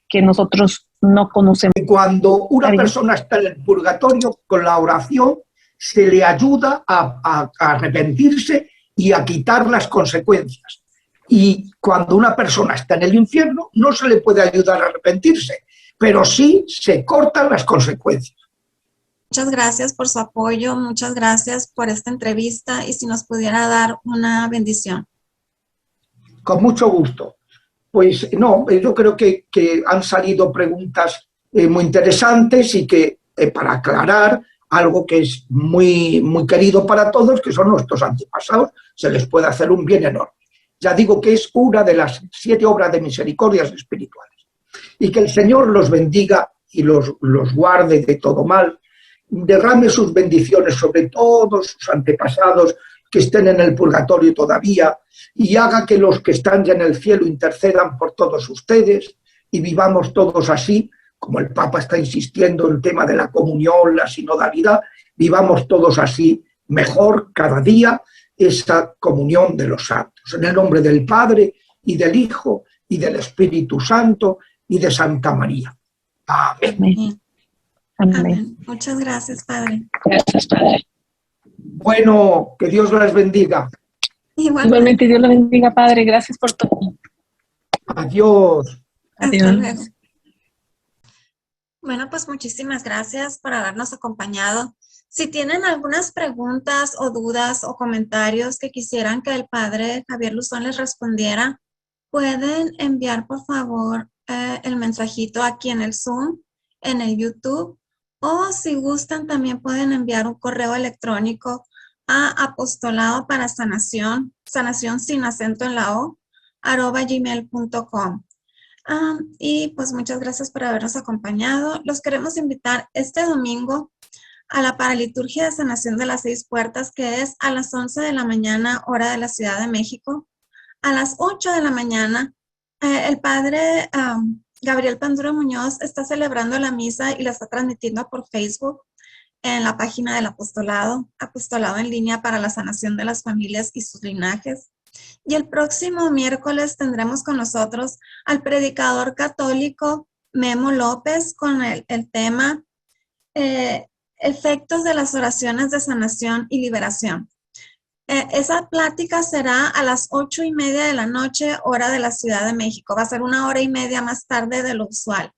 que nosotros no conocemos. Cuando una persona está en el purgatorio, con la oración se le ayuda a arrepentirse y a quitar las consecuencias. Y cuando una persona está en el infierno, no se le puede ayudar a arrepentirse, pero sí se cortan las consecuencias. Muchas gracias por su apoyo, muchas gracias por esta entrevista y si nos pudiera dar una bendición. Con mucho gusto. Pues no, yo creo que han salido preguntas muy interesantes y que para aclarar algo que es muy, muy querido para todos, que son nuestros antepasados, se les puede hacer un bien enorme. Ya digo que es una de las 7 obras de misericordias espirituales. Y que el Señor los bendiga y los guarde de todo mal, derrame sus bendiciones sobre todos sus antepasados que estén en el purgatorio todavía y haga que los que están ya en el cielo intercedan por todos ustedes y vivamos todos así, como el Papa está insistiendo en el tema de la comunión, la sinodalidad, vivamos todos así mejor cada día esa comunión de los santos. En el nombre del Padre y del Hijo y del Espíritu Santo y de Santa María. Amén. Amén. Amén. Amén. Muchas gracias, Padre. Gracias, Padre. Bueno, que Dios les bendiga. Igualmente, Dios lo bendiga, Padre. Gracias por todo. Adiós. Hasta Adiós. luego. Bueno, pues muchísimas gracias por habernos acompañado. Si tienen algunas preguntas o dudas o comentarios que quisieran que el Padre Javier Luzón les respondiera, pueden enviar por favor el mensajito aquí en el Zoom, en el YouTube, o si gustan también pueden enviar un correo electrónico a apostolado para sanación, sanación sin acento en la O, @gmail.com. Y pues muchas gracias por habernos acompañado. Los queremos invitar este domingo a la paraliturgia de sanación de las 6 puertas, que es a las 11 de la mañana, hora de la Ciudad de México. A las 8 de la mañana, el Padre Gabriel Panduro Muñoz está celebrando la misa y la está transmitiendo por Facebook en la página del apostolado, apostolado en línea para la sanación de las familias y sus linajes. Y el próximo miércoles tendremos con nosotros al predicador católico Memo López con el tema efectos de las oraciones de sanación y liberación. Esa plática será a las 8:30 de la noche, hora de la Ciudad de México. Va a ser 1 hora y media más tarde de lo usual.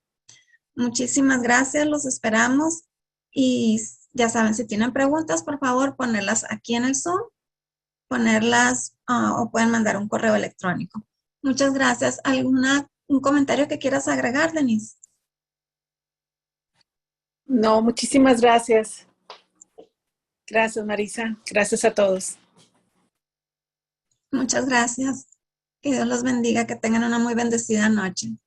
Muchísimas gracias, los esperamos. Y ya saben, si tienen preguntas, por favor, ponerlas aquí en el Zoom, ponerlas o pueden mandar un correo electrónico. Muchas gracias. ¿Un comentario que quieras agregar, Denise? No, muchísimas gracias. Gracias, Marisa. Gracias a todos. Muchas gracias. Que Dios los bendiga, que tengan una muy bendecida noche.